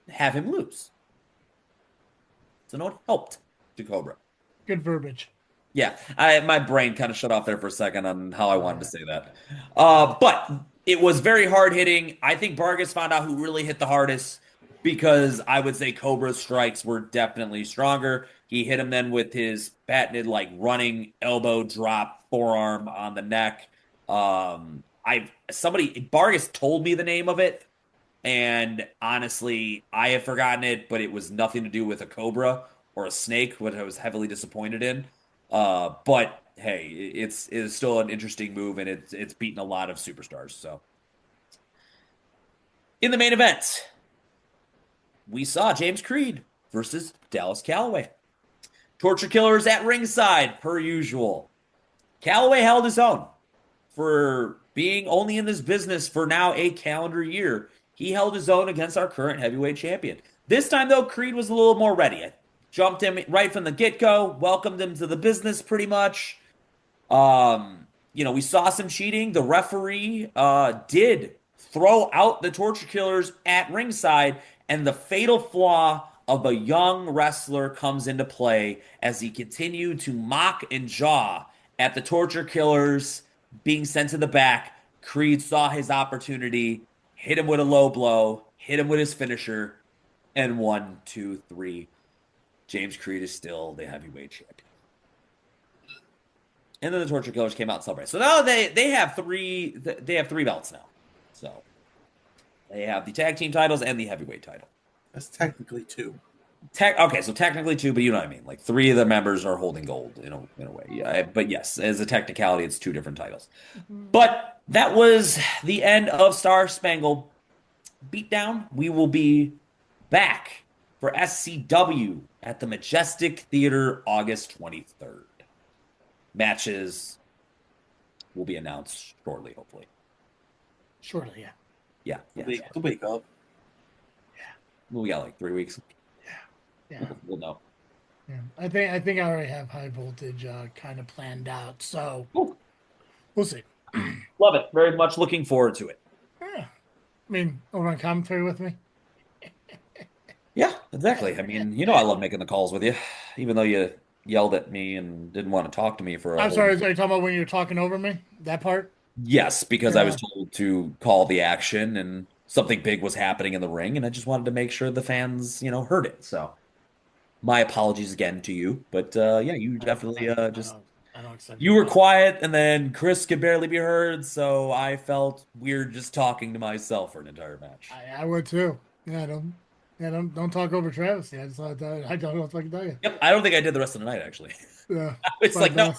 have him lose. So no one helped DeCobra. Good verbiage. Yeah, my brain kind of shut off there for a second on how I wanted to say that. But it was very hard-hitting. I think Vargas found out who really hit the hardest because I would say Cobra's strikes were definitely stronger. He hit him then with his patented, running elbow drop forearm on the neck. Vargas told me the name of it, and honestly, I have forgotten it, but it was nothing to do with a cobra or a snake, which I was heavily disappointed in. But hey, it's still an interesting move, and it's beaten a lot of superstars. So, in the main event, we saw James Creed versus Dallas Calloway. Torture Killers at ringside, per usual. Calloway held his own. For being only in this business for now a calendar year, he held his own against our current heavyweight champion. This time, though, Creed was a little more ready. I jumped him right from the get-go, welcomed him to the business pretty much. We saw some cheating. The referee did throw out the Torture Killers at ringside, and the fatal flaw of a young wrestler comes into play as he continued to mock and jaw at the Torture Killers being sent to the back. Creed saw his opportunity, hit him with a low blow, hit him with his finisher, and 1, 2, 3. James Creed is still the heavyweight champion. And then the Torture Killers came out and celebrated. So now they have three belts now. So they have the tag team titles and the heavyweight title. That's technically 2. Okay, so technically 2, but you know what I mean. 3 of the members are holding gold in a way. Yeah, but yes, as a technicality, it's 2 different titles. But that was the end of Star Spangled Beatdown. We will be back for SCW at the Majestic Theater August 23rd. Matches will be announced shortly, hopefully. Shortly, yeah. Yeah. To wake up. We got like 3 weeks. Yeah. We'll know. Yeah. I think I already have high voltage kind of planned out. So Cool. we'll see. Love it. Very much looking forward to it. Yeah. I mean, over on commentary with me. Yeah, exactly. I mean, I love making the calls with you, even though you yelled at me and didn't want to talk to me for a I'm whole... sorry, are you talking about when you were talking over me? That part? Yes, because I was Yeah. told to call the action and something big was happening in the ring, and I just wanted to make sure the fans, heard it. So my apologies again to you, but yeah, you definitely just... I don't accept You were quiet, and then Chris could barely be heard, so I felt weird just talking to myself for an entire match. I would too. Yeah, don't talk over Travis. Yeah, I don't know what I can tell you. Yep, I don't think I did the rest of the night, actually. Yeah, It's like, no,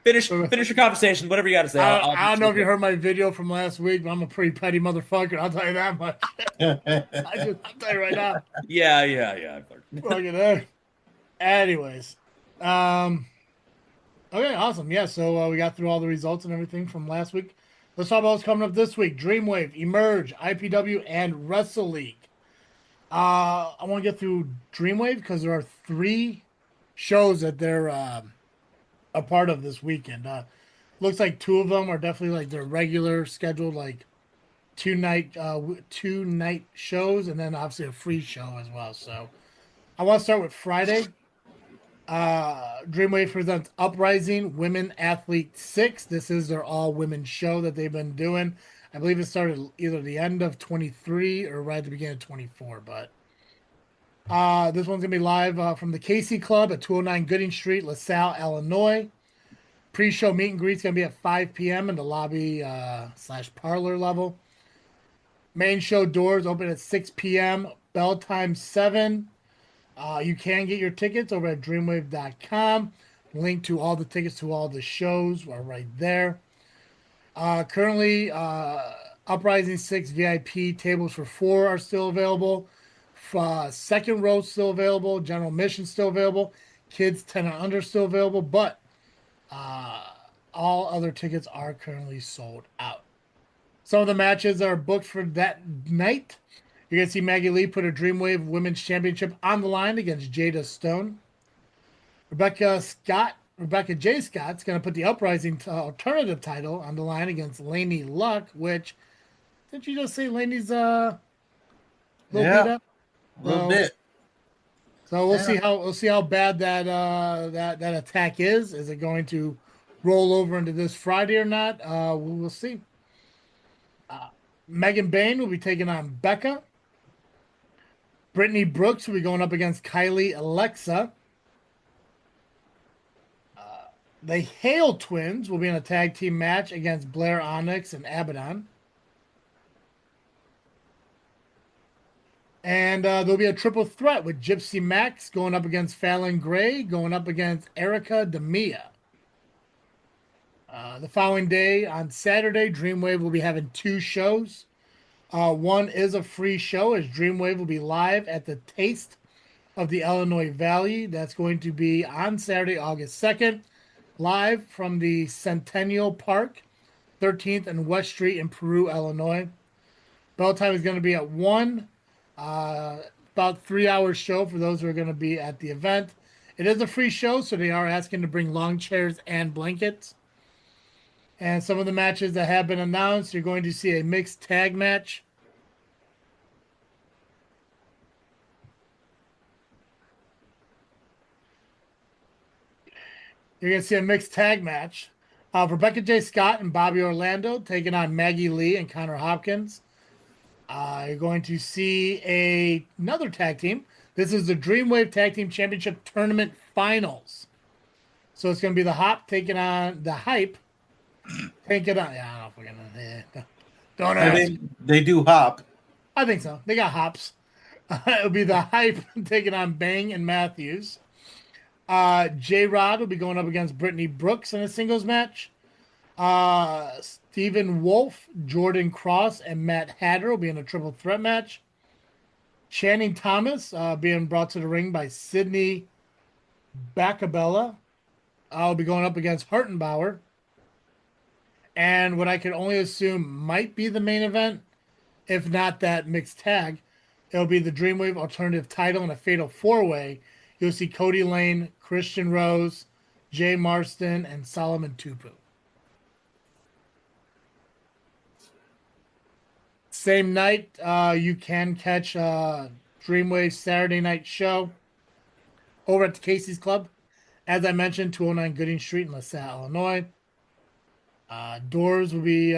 finish your conversation, whatever you got to say. I don't know if you heard my video from last week, but I'm a pretty petty motherfucker. I'll tell you that much. I'll tell you right now. Yeah. Fucking A. Anyways, okay, awesome. Yeah, so we got through all the results and everything from last week. Let's talk about what's coming up this week. DreamWave, Emerge, IPW, and Wrestle League. I want to get through DreamWave because there are 3 shows that they're a part of this weekend. Looks like 2 of them are definitely like their regular scheduled like 2 night shows, and then obviously a free show as well. So I want to start with Friday. DreamWave presents Uprising Women Athlete 6. This is their all women show that they've been doing. I believe it started either the end of 23 or right at the beginning of 24. But this one's gonna be live from the Casey Club at 209 Gooding Street, LaSalle, Illinois. Pre-show meet and greet's gonna be at 5 p.m. in the lobby / parlor level. Main show doors open at 6 p.m. Bell time 7. You can get your tickets over at dreamwave.com. Link to all the tickets to all the shows are right there. Currently, Uprising 6 VIP tables for 4 are still available. Second row still available. General admission still available. Kids 10 and under still available. But all other tickets are currently sold out. Some of the matches that are booked for that night. You're going to see Maggie Lee put her DreamWave Women's Championship on the line against Jada Stone. Rebecca J. Scott's going to put the Uprising alternative title on the line against Lainey Luck, which, didn't you just say Lainey's beat up? A little bit. So we'll see how bad that attack is. Is it going to roll over into this Friday or not? We'll see. Megan Bain will be taking on Becca. Brittany Brooks will be going up against Kylie Alexa. The Hale twins will be in a tag team match against Blair Onyx and Abaddon. And there'll be a triple threat with Gypsy Max going up against Fallon Gray, going up against Erica Demia. The following day, on Saturday, DreamWave will be having 2 shows. One is a free show as DreamWave will be live at the Taste of the Illinois Valley. That's going to be on Saturday, August 2nd, live from the Centennial Park, 13th and West Street in Peru, Illinois. Bell time is going to be at 1. About 3-hour show for those who are going to be at the event. It is a free show, so they are asking to bring lawn chairs and blankets. And some of the matches that have been announced, you're going to see a mixed tag match. You're going to see a mixed tag match. Rebecca J. Scott and Bobby Orlando taking on Maggie Lee and Connor Hopkins. You're going to see another tag team. This is the DreamWave Tag Team Championship Tournament Finals. So it's going to be the Hop taking on the Hype. Taking on, yeah, I don't know if we're going to. Don't ask. They do hop. I think so. They got hops. It'll be the Hype taking on Bang and Matthews. J-Rod will be going up against Brittany Brooks in a singles match. Stephen Wolf, Jordan Cross, and Matt Hatter will be in a triple threat match. Channing Thomas being brought to the ring by Sydney Bacabella. Will be going up against Hartenbauer. And what I could only assume might be the main event, if not that mixed tag, it'll be the Dreamwave Alternative title in a fatal four-way. You'll see Cody Lane, Christian Rose, Jay Marston, and Solomon Tupu. Same night, you can catch Dreamwave Saturday night show over at the Casey's Club. As I mentioned, 209 Gooding Street in LaSalle, Illinois. Doors will be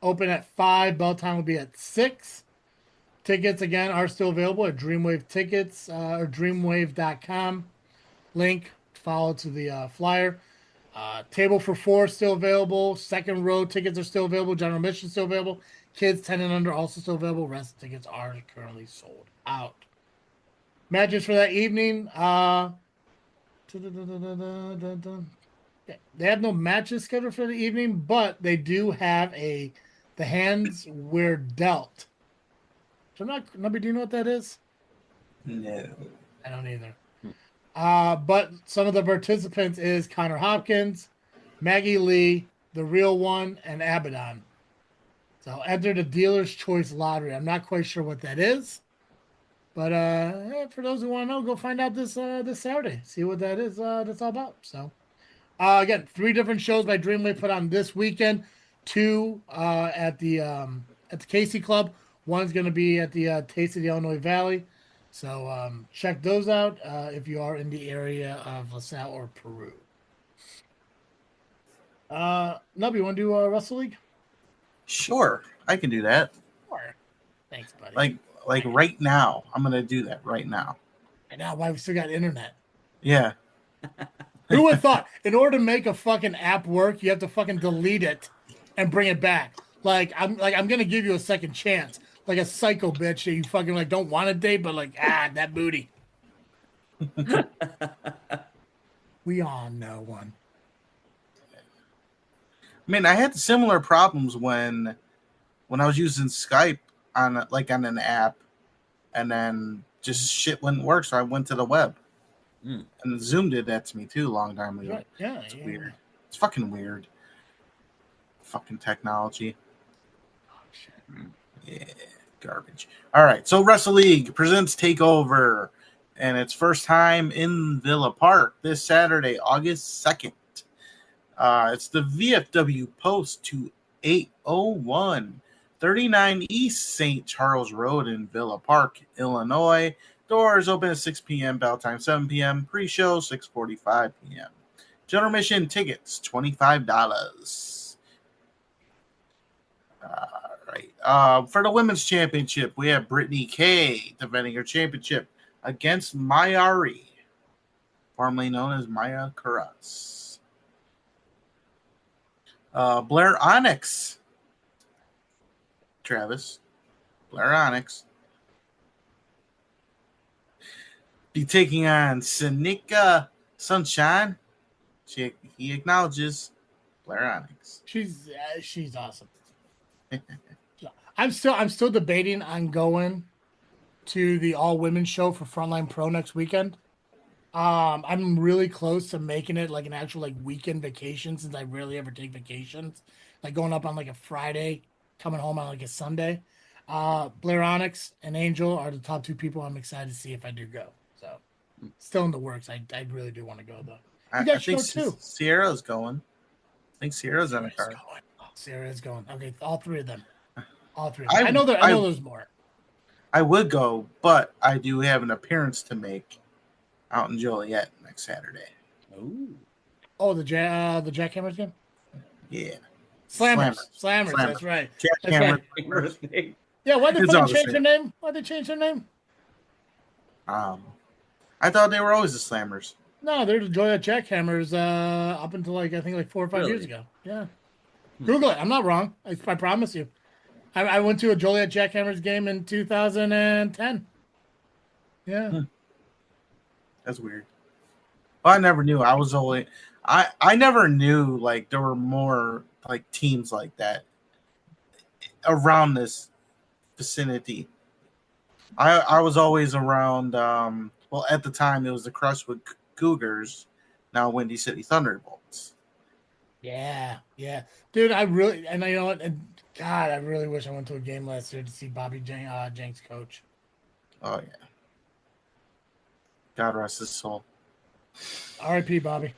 open at 5. Bell time will be at 6. Tickets, again, are still available at Dreamwave Tickets or dreamwave.com. Link, follow to the flyer. Table for 4 still available. Second row tickets are still available. General admission still available. Kids 10 and under also still available. Rest tickets are currently sold out. Matches for that evening. They have no matches scheduled for the evening, but they do have the hands we're dealt. So Nubby, do you know what that is? No. I don't either. But some of the participants is Connor Hopkins, Maggie Lee, The Real One, and Abaddon. So enter the dealer's choice lottery. I'm not quite sure what that is. But for those who want to know, go find out this Saturday. See what that is. That's all about. So again, 3 different shows by Dreamwave put on this weekend. 2 at the Casey Club. One's going to be at the Taste of the Illinois Valley. So check those out if you are in the area of LaSalle or Peru. Nubby, you want to do Wrestle League? Sure, I can do that. Sure. Thanks, buddy. Like right now. I'm gonna do that right now. Right now, why we still got internet? Yeah. Who would have thought? In order to make a fucking app work, you have to fucking delete it and bring it back. I'm gonna give you a second chance, like a psycho bitch that you fucking don't want to date, but that booty. We all know one. I mean, I had similar problems when I was using Skype on an app, and then just shit wouldn't work, so I went to the web. And Zoom did that to me too a long time ago. Yeah, it's weird. It's fucking weird. Fucking technology. Oh, shit. Yeah, garbage. All right, so Wrestle League presents Takeover, and it's first time in Villa Park this Saturday, August 2nd. It's the VFW Post to 801, 39 East St. Charles Road in Villa Park, Illinois. Doors open at 6 p.m., bell time 7 p.m., pre-show 6:45 p.m. General admission tickets, $25. All right. For the Women's Championship, we have Brittany Kay defending her championship against Mayari, formerly known as Maya Karas. Blair Onyx. Travis. Blair Onyx. Be taking on Sanika Sunshine. He acknowledges Blair Onyx. She's awesome. I'm still debating on going to the all women show for Frontline Pro next weekend. I'm really close to making it like an actual weekend vacation, since I rarely ever take vacations. Like going up on a Friday, coming home on a Sunday. Blair Onyx and Angel are the top 2 people I'm excited to see if I do go. So still in the works. I really do want to go though. I think Sierra's going. I think Sierra's on the card. Sierra's going. Okay, all 3 of them. All 3. I know there's more. I would go, but I do have an appearance to make out in Joliet next Saturday. Oh, the Jackhammers game? Yeah. Slammers. That's right. Jackhammer. Right. Yeah, why'd they It's change their name? Why'd they change their name? I thought they were always the Slammers. No, they're the Joliet Jackhammers up until I think 4 or 5 years ago. Yeah. Google it. I'm not wrong. I promise you. I went to a Joliet Jackhammers game in 2010. Yeah. That's weird. Well, I never knew. I never knew there were more teams like that around this vicinity. I was always around. At the time it was the Crestwood Cougars, now Windy City Thunderbolts. Yeah, yeah, dude. I really, and you know what? And God, I really wish I went to a game last year to see Jenks coach. Oh yeah. God rest his soul. R.I.P. Bobby.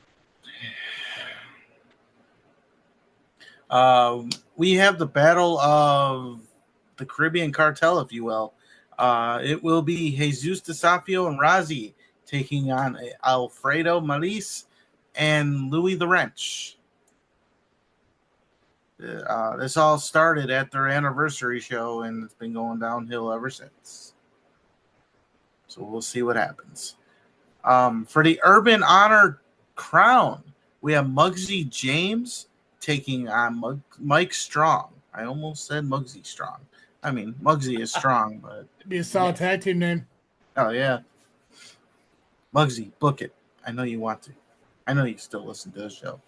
We have the Battle of the Caribbean Cartel, if you will. It will be Jesus DeSafio and Razi taking on Alfredo Maris and Louis the Wrench. This all started at their anniversary show, and it's been going downhill ever since. So we'll see what happens. For the Urban Honor Crown, we have Muggsy James taking on Mike Strong. I almost said Muggsy Strong. I mean, Muggsy is strong, but... It'd be a solid tag team name. Oh, yeah. Muggsy, book it. I know you want to. I know you still listen to the show.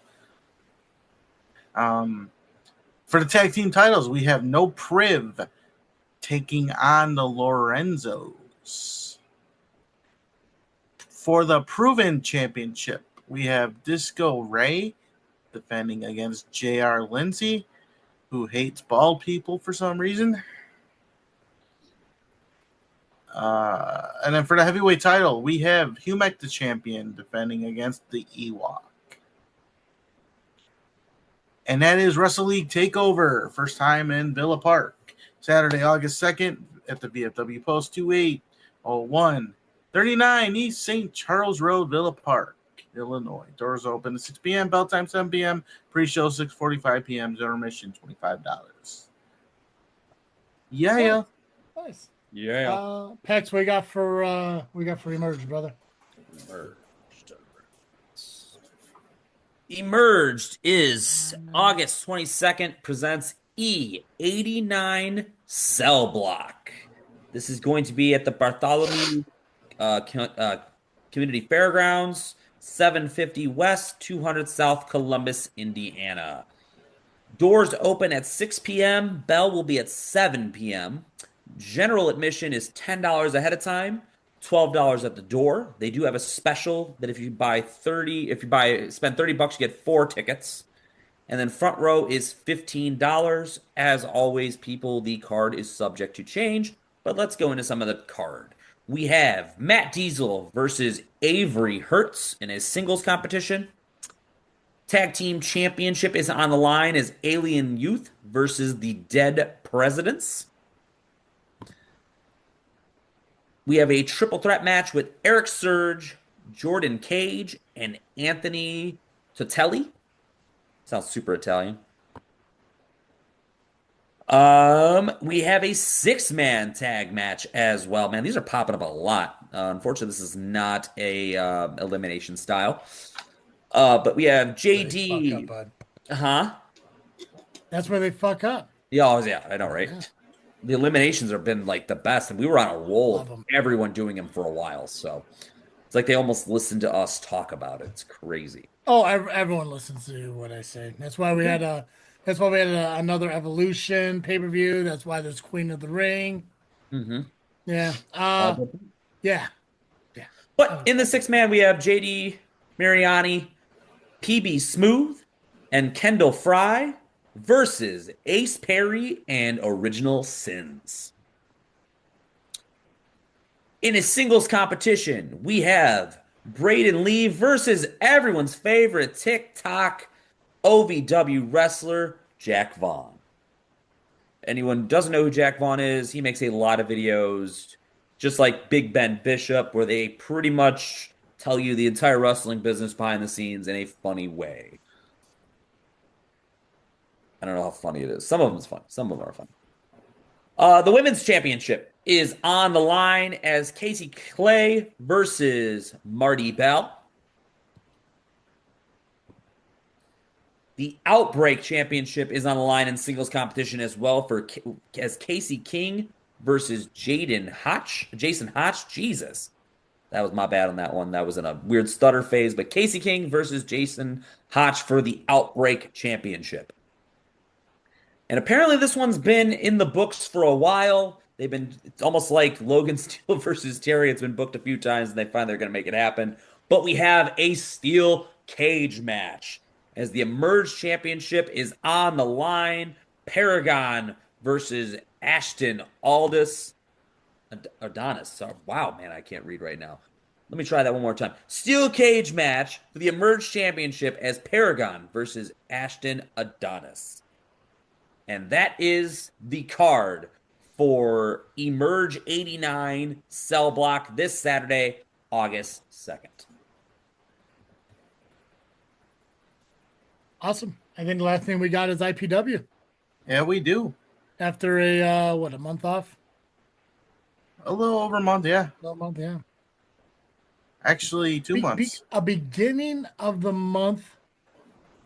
For the tag team titles, we have No Priv taking on the Lorenzos. For the Proven Championship, we have Disco Ray defending against J.R. Lindsay, who hates bald people for some reason. And then for the heavyweight title, we have Humek the champion defending against the Ewok. And that is Wrestle League TakeOver, first time in Villa Park, Saturday, August 2nd at the VFW Post 2801 39 East St. Charles Road, Villa Park, Illinois. Doors open at 6 p.m., bell time 7 p.m., pre-show 6:45 p.m., intermission $25. Yeah. Nice. Yeah. Pex, we got for Emerge, brother. Emerged is August 22nd, presents E89 Cell Block. This is going to be at the Bartholomew Community Fairgrounds, 750 West, 200 South, Columbus, Indiana. Doors open at 6 p.m. Bell will be at 7 p.m. General admission is $10 ahead of time, $12 at the door. They do have a special that if you spend $30, you get 4 tickets. And then front row is $15. As always, people, the card is subject to change, but let's go into some of the card. We have Matt Dizzle versus Avery Hertz in a singles competition. Tag team championship is on the line as Alien Youth versus the Dead Presidents. We have a triple threat match with Eric Surge, Jordan Cage, and Anthony Totelli. Sounds super Italian. We have a 6-man tag match as well. Man, these are popping up a lot. Unfortunately, this is not a elimination style. But we have JD. That's where they fuck up. Yeah, I know, right? Yeah. The eliminations have been like the best, and we were on a roll of everyone doing them for a while. So it's like they almost listen to us talk about it. It's crazy. Oh, everyone listens to what I say. That's why we had another Evolution pay-per-view. That's why there's Queen of the Ring. Mm-hmm. Yeah. Yeah. But in the 6-man, we have JD Mariani, PB Smooth, and Kendall Fry versus Ace Perry and Original Sins. In a singles competition, we have Braden Lee versus everyone's favorite TikTok OVW wrestler, Jack Vaughn. Anyone who doesn't know who Jack Vaughn is, he makes a lot of videos, just like Big Ben Bishop, where they pretty much tell you the entire wrestling business behind the scenes in a funny way. I don't know how funny it is. Some of them is fun. Some of them are fun. The women's championship is on the line as Casey Clay versus Marty Bell. The Outbreak championship is on the line in singles competition as well as Casey King versus Jason Hotch. Jesus. That was my bad on that one. That was in a weird stutter phase. But Casey King versus Jason Hotch for the Outbreak championship. And apparently this one's been in the books for a while. It's almost like Logan Steele versus Terry. It's been booked a few times, and they find they're going to make it happen. But we have a steel cage match as the Emerge Championship is on the line. Paragon versus Ashton Aldis. Adonis. Sorry. Wow, man, I can't read right now. Let me try that one more time. Steel cage match for the Emerge Championship as Paragon versus Ashton Adonis. And that is the card for Emerge 89 Cell Block this Saturday, August 2nd. Awesome. I think the last thing we got is IPW. Yeah, we do. After a month off? A little over a month, yeah. A month, yeah. Actually, 2 months. A beginning of the month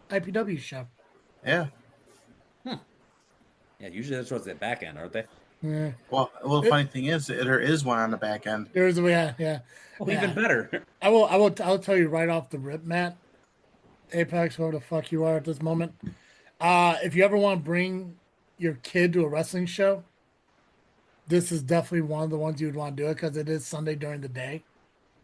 IPW show. Yeah. Yeah, usually that's towards the back end, aren't they? Yeah. Well, the funny thing is, there is one on the back end. There's yeah. Well, even better. I'll tell you right off the rip, Matt. Apex, whoever the fuck you are at this moment. If you ever want to bring your kid to a wrestling show, this is definitely one of the ones you would want to do it because it is Sunday during the day.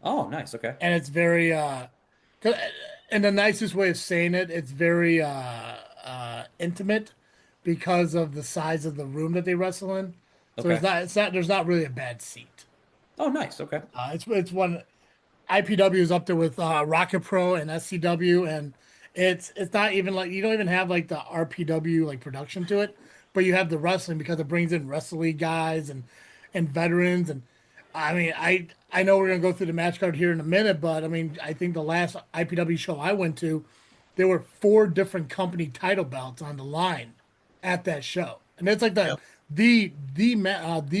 Oh, nice. Okay. And it's very in the nicest way of saying it, it's very intimate because of the size of the room that they wrestle in. So Okay. there's not really a bad seat. Oh, nice. Okay. It's one IPW is up there with Rocket Pro and SCW, and it's not even like you don't even have like the RPW like production to it, but you have the wrestling because it brings in Wrestle League guys and veterans. And I mean, I know we're gonna go through the match card here in a minute, but I mean, I think the last IPW show I went to, there were 4 different company title belts on the line at that show, and it's like the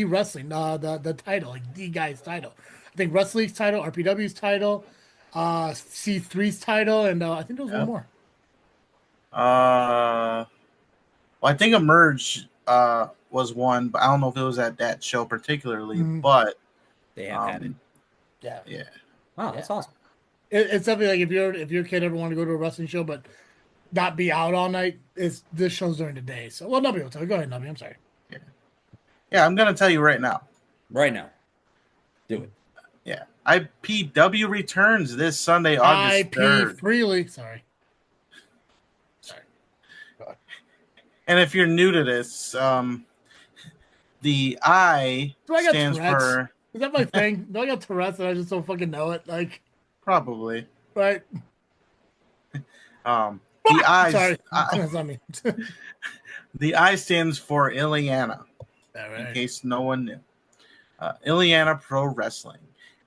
wrestling the title, like the guy's title. I think Wrestle League's title, RPW's title, C3's title, and I think there was one more. Well, I think Emerge was one, but I don't know if it was at that show particularly. But They have had it. Yeah. Wow, that's awesome. It's something like if your kid ever want to go to a wrestling show but not be out all night, this show's during the day. So Nubby will tell you. Go ahead, Nubby. I'm sorry. Yeah, I'm gonna tell you right now. Right now. Do it. Yeah, IPW returns this Sunday, August IP 3rd. freely. Sorry. And if you're new to this, the I Do I got stands Tourette's? for Is that my thing? Do I got Tourette's and I just don't fucking know it? Like, probably. right? The I. Sorry, that's not me. The I stands for Illiana. All In right. case no one knew. Illiana Pro Wrestling.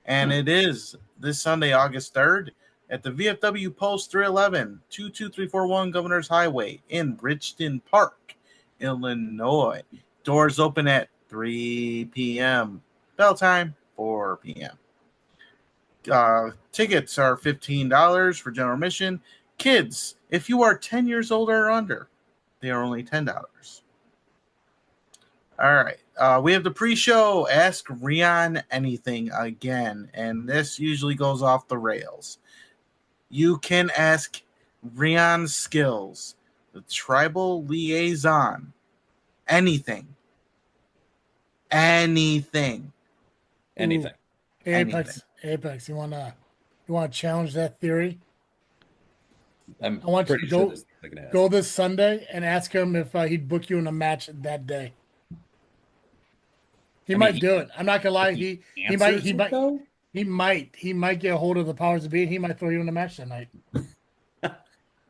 And it is this Sunday, August 3rd, at the VFW Post 311, 22341 Governor's Highway in Bridgeton Park, Illinois. Doors open at 3 p.m. Bell time, 4 p.m. Tickets are $15 for general admission. Kids, if you are 10 years old or under, they are only $10. All right. We have the pre-show Ask Rion Anything again, and this usually goes off the rails. You can ask Rion Skills, the tribal liaison, anything. Anything. Apex, you wanna challenge that theory? I want you to go- this thing gonna happen. Go this Sunday and ask him if he'd book you in a match that day. He might do it. I'm not gonna lie. He Answers it, though? might get a hold of the powers of being. He might throw you in a match that night.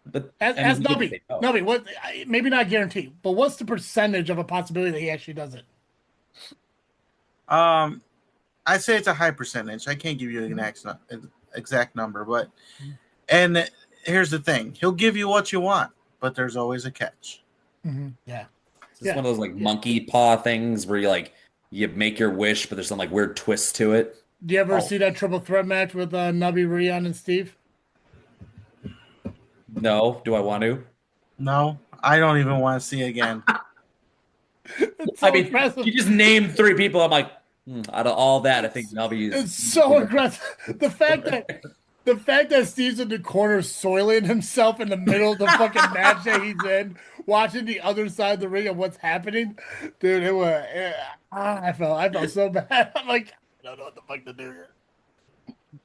But As he didn't Nubby, say no. Nubby, what? Maybe not guaranteed, but what's the percentage of a possibility that he actually does it? I'd say it's a high percentage. I can't give you an exact number, but and here's the thing: he'll give you what you want, but there's always a catch. Yeah. It's one of those like monkey paw things where you make your wish, but there's some like weird twist to it. Do you ever see that triple threat match with Nubby, Rion, and Steve? No, do I want to? No, I don't even want to see again. It's so impressive. you just named 3 people. I'm like, out of all that, I think Nubby is. It's so aggressive. The fact that Steve's in the corner soiling himself in the middle of the fucking match that he's in, watching the other side of the ring of what's happening, dude. It was. I felt so bad. I'm like, I don't know what the fuck to do here.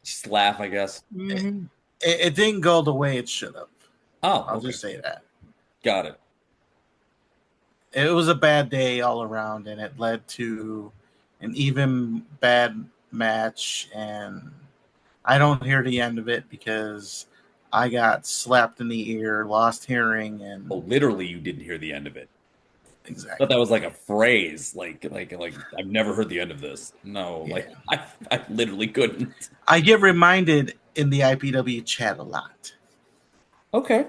Just laugh, I guess. It didn't go the way it should have. Oh, I'll okay. just say that. Got it. It was a bad day all around, and it led to an even bad match. And I don't hear the end of it because I got slapped in the ear, lost hearing, and Oh, literally, you didn't hear the end of it. I exactly. thought that was like a phrase, like I've never heard the end of this. No, like I literally couldn't. I get reminded in the IPW chat a lot. Okay.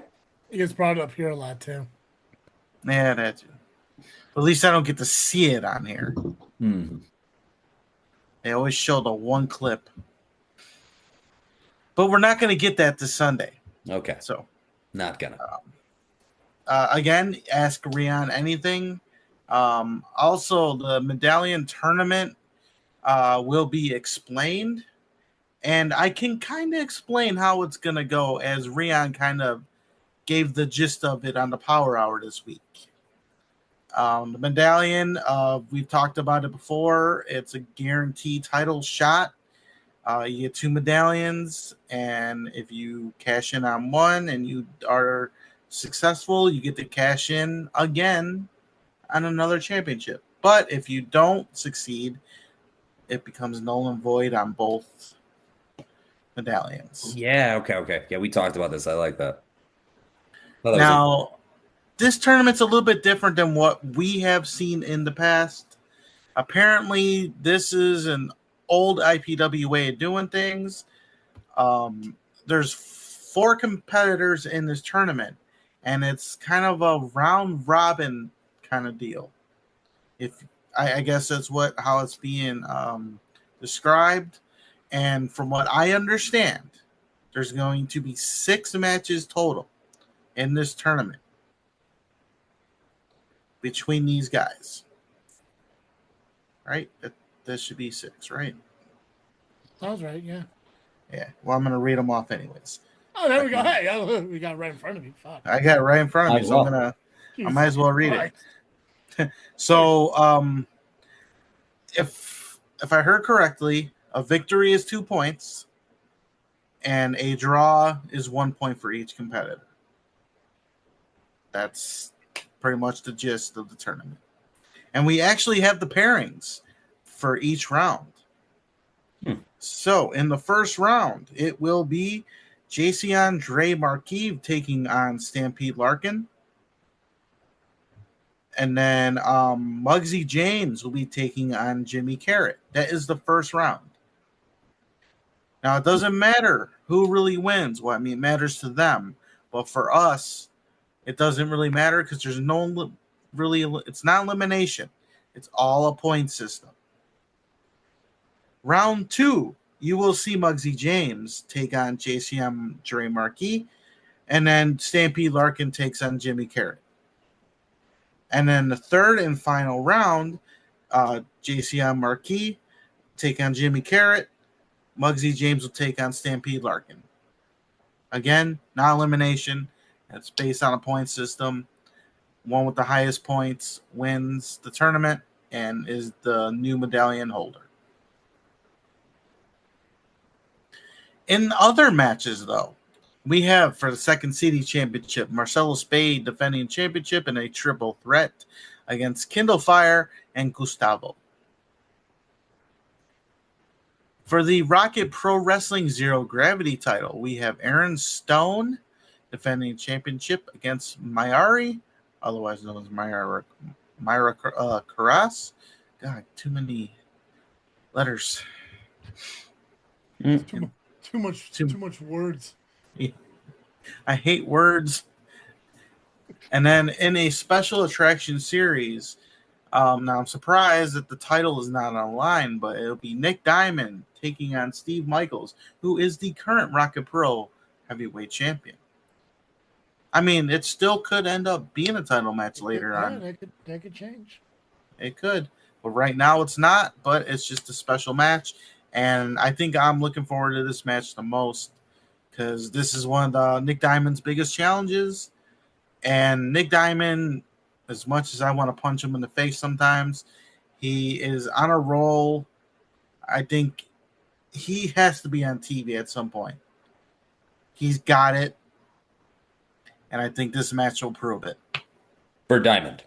It gets brought up here a lot too. Yeah, that too. But at least I don't get to see it on here. Hmm. They always show the one clip. But we're not going to get that this Sunday. Okay. So, Not gonna. again, ask Rion anything. Also, the medallion tournament will be explained. And I can kind of explain how it's going to go as Rion kind of gave the gist of it on the Power Hour this week. The medallion, we've talked about it before. It's a guaranteed title shot. You get 2 medallions, and if you cash in on one and you are successful, you get to cash in again on another championship. But if you don't succeed, it becomes null and void on both medallions. Yeah. Okay. Yeah, we talked about this. I like that. Thought that was Now, this tournament's a little bit different than what we have seen in the past. Apparently, this is an old IPW way of doing things. There's 4 competitors in this tournament, and it's kind of a round robin kind of deal. If I guess that's how it's being described, and from what I understand, there's going to be 6 matches total in this tournament between these guys. Right? That should be 6, right? Sounds right, yeah. Yeah. Well, I'm going to read them off anyways. Oh, there we go. Hey, we got it right in front of you. Fuck. I got it right in front of Might me, as so well. I might as well read Christ. it. So, if I heard correctly, a victory is 2 points, and a draw is 1 point for each competitor. That's pretty much the gist of the tournament. And we actually have the pairings for each round. So, in the first round, it will be Jason Dre Marquis taking on Stampede Larkin. And then Muggsy James will be taking on Jimmy Carrot. That is the first round. Now, it doesn't matter who really wins. Well, I mean, it matters to them. But for us, it doesn't really matter because there's no really, it's not elimination. It's all a point system. Round 2, you will see Muggsy James take on JCM Dre Marquis. And then Stampede Larkin takes on Jimmy Carrot. And then the third and final round, JCM Marquis take on Jimmy Carrot. Muggsy James will take on Stampede Larkin. Again, not elimination. It's based on a point system. One with the highest points wins the tournament and is the new medallion holder. In other matches, though, we have for the second CD championship, Marcelo Spade defending championship in a triple threat against Kindle Fire and Gustavo. For the Rocket Pro Wrestling Zero Gravity title, we have Aaron Stone defending championship against Mayari, otherwise known as Myra Carras. God, too many letters. Too much words. I hate words. And then in a special attraction series, now I'm surprised that the title is not online, but it'll be Nick Diamond taking on Steve Michaels, who is the current Rocket Pro heavyweight champion. I mean, it still could end up being a title match later on. That could change. It could. But right now it's not, but it's just a special match. And I think I'm looking forward to this match the most because this is one of the Nick Diamond's biggest challenges. And Nick Diamond, as much as I want to punch him in the face sometimes, he is on a roll. I think he has to be on TV at some point. He's got it. and I think this match will prove it. For Diamond.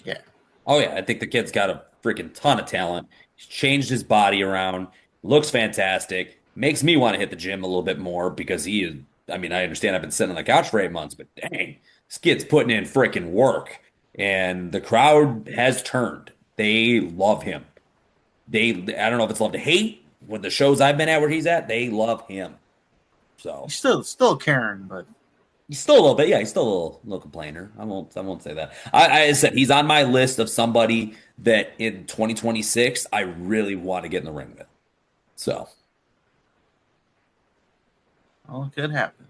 Yeah. Oh, yeah. I think the kid's got a freaking ton of talent. He's changed his body around. Looks fantastic. Makes me want to hit the gym a little bit more because he is. I mean, I understand I've been sitting on the couch for 8 months, but dang, this kid's putting in freaking work. And the crowd has turned. They love him. I don't know if it's love to hate. With the shows I've been at where he's at, they love him. So He's still Karen, but he's still a little bit, yeah. He's still a little complainer. I won't say that. I said he's on my list of somebody that in 2026 I really want to get in the ring with. So, well, it could happen.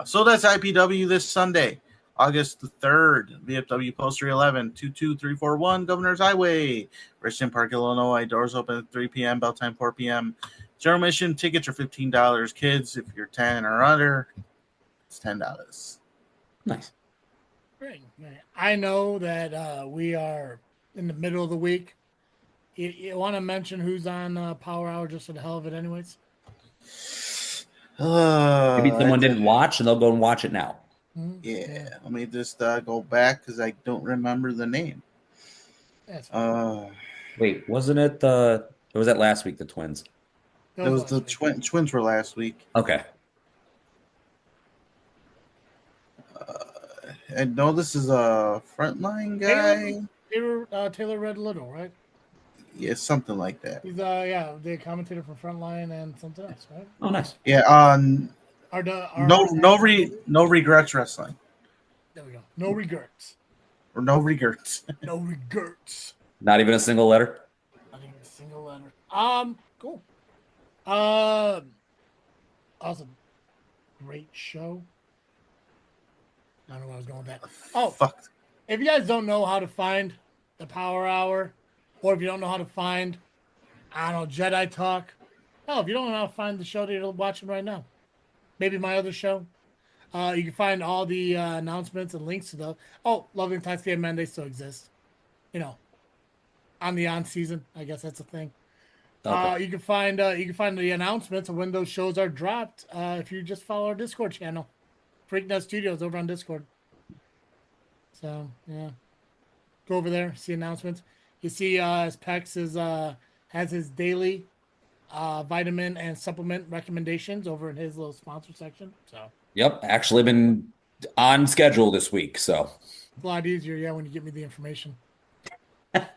So that's IPW this Sunday, August the 3rd, VFW Post 311, 22341, Governor's Highway, Richmond Park, Illinois. Doors open at 3 p.m., bell time 4 p.m. General admission tickets are $15. Kids, if you're 10 or under, it's $10. nice. Great. I know that we are in the middle of the week. You want to mention who's on Power Hour just for the hell of it, anyways? Maybe someone didn't watch and they'll go and watch it now. Yeah, let me just go back because I don't remember the name. That's Wait, wasn't it or was that last week, the Twins? It was the Twins were last week. Okay. I know this is a frontline guy. Taylor Red Little, right? Yeah, something like that. He's the commentator for Frontline and something else, right? Oh, nice. Yeah, no regrets wrestling. There we go. No regrets. Or no regrets. No regrets. Not even a single letter? Not even a single letter. Cool. Awesome. Great show. I don't know where I was going with that. Oh, fuck. If you guys don't know how to find the Power Hour, or if you don't know how to find, I don't know, Jedi Talk, hell, if you don't know how to find the show that you're watching right now, maybe my other show, you can find all the announcements and links to those. Oh, Love and Intoxicated Men, they still exist. You know, on the on season, I guess that's a thing. Okay. You can find the announcements of when those shows are dropped if you just follow our Discord channel, Freaknet Studios over on Discord. So yeah, go over there, see announcements. You see, Pex has his daily vitamin and supplement recommendations over in his little sponsor section. So Yep, actually been on schedule this week, so it's a lot easier, yeah, when you give me the information. a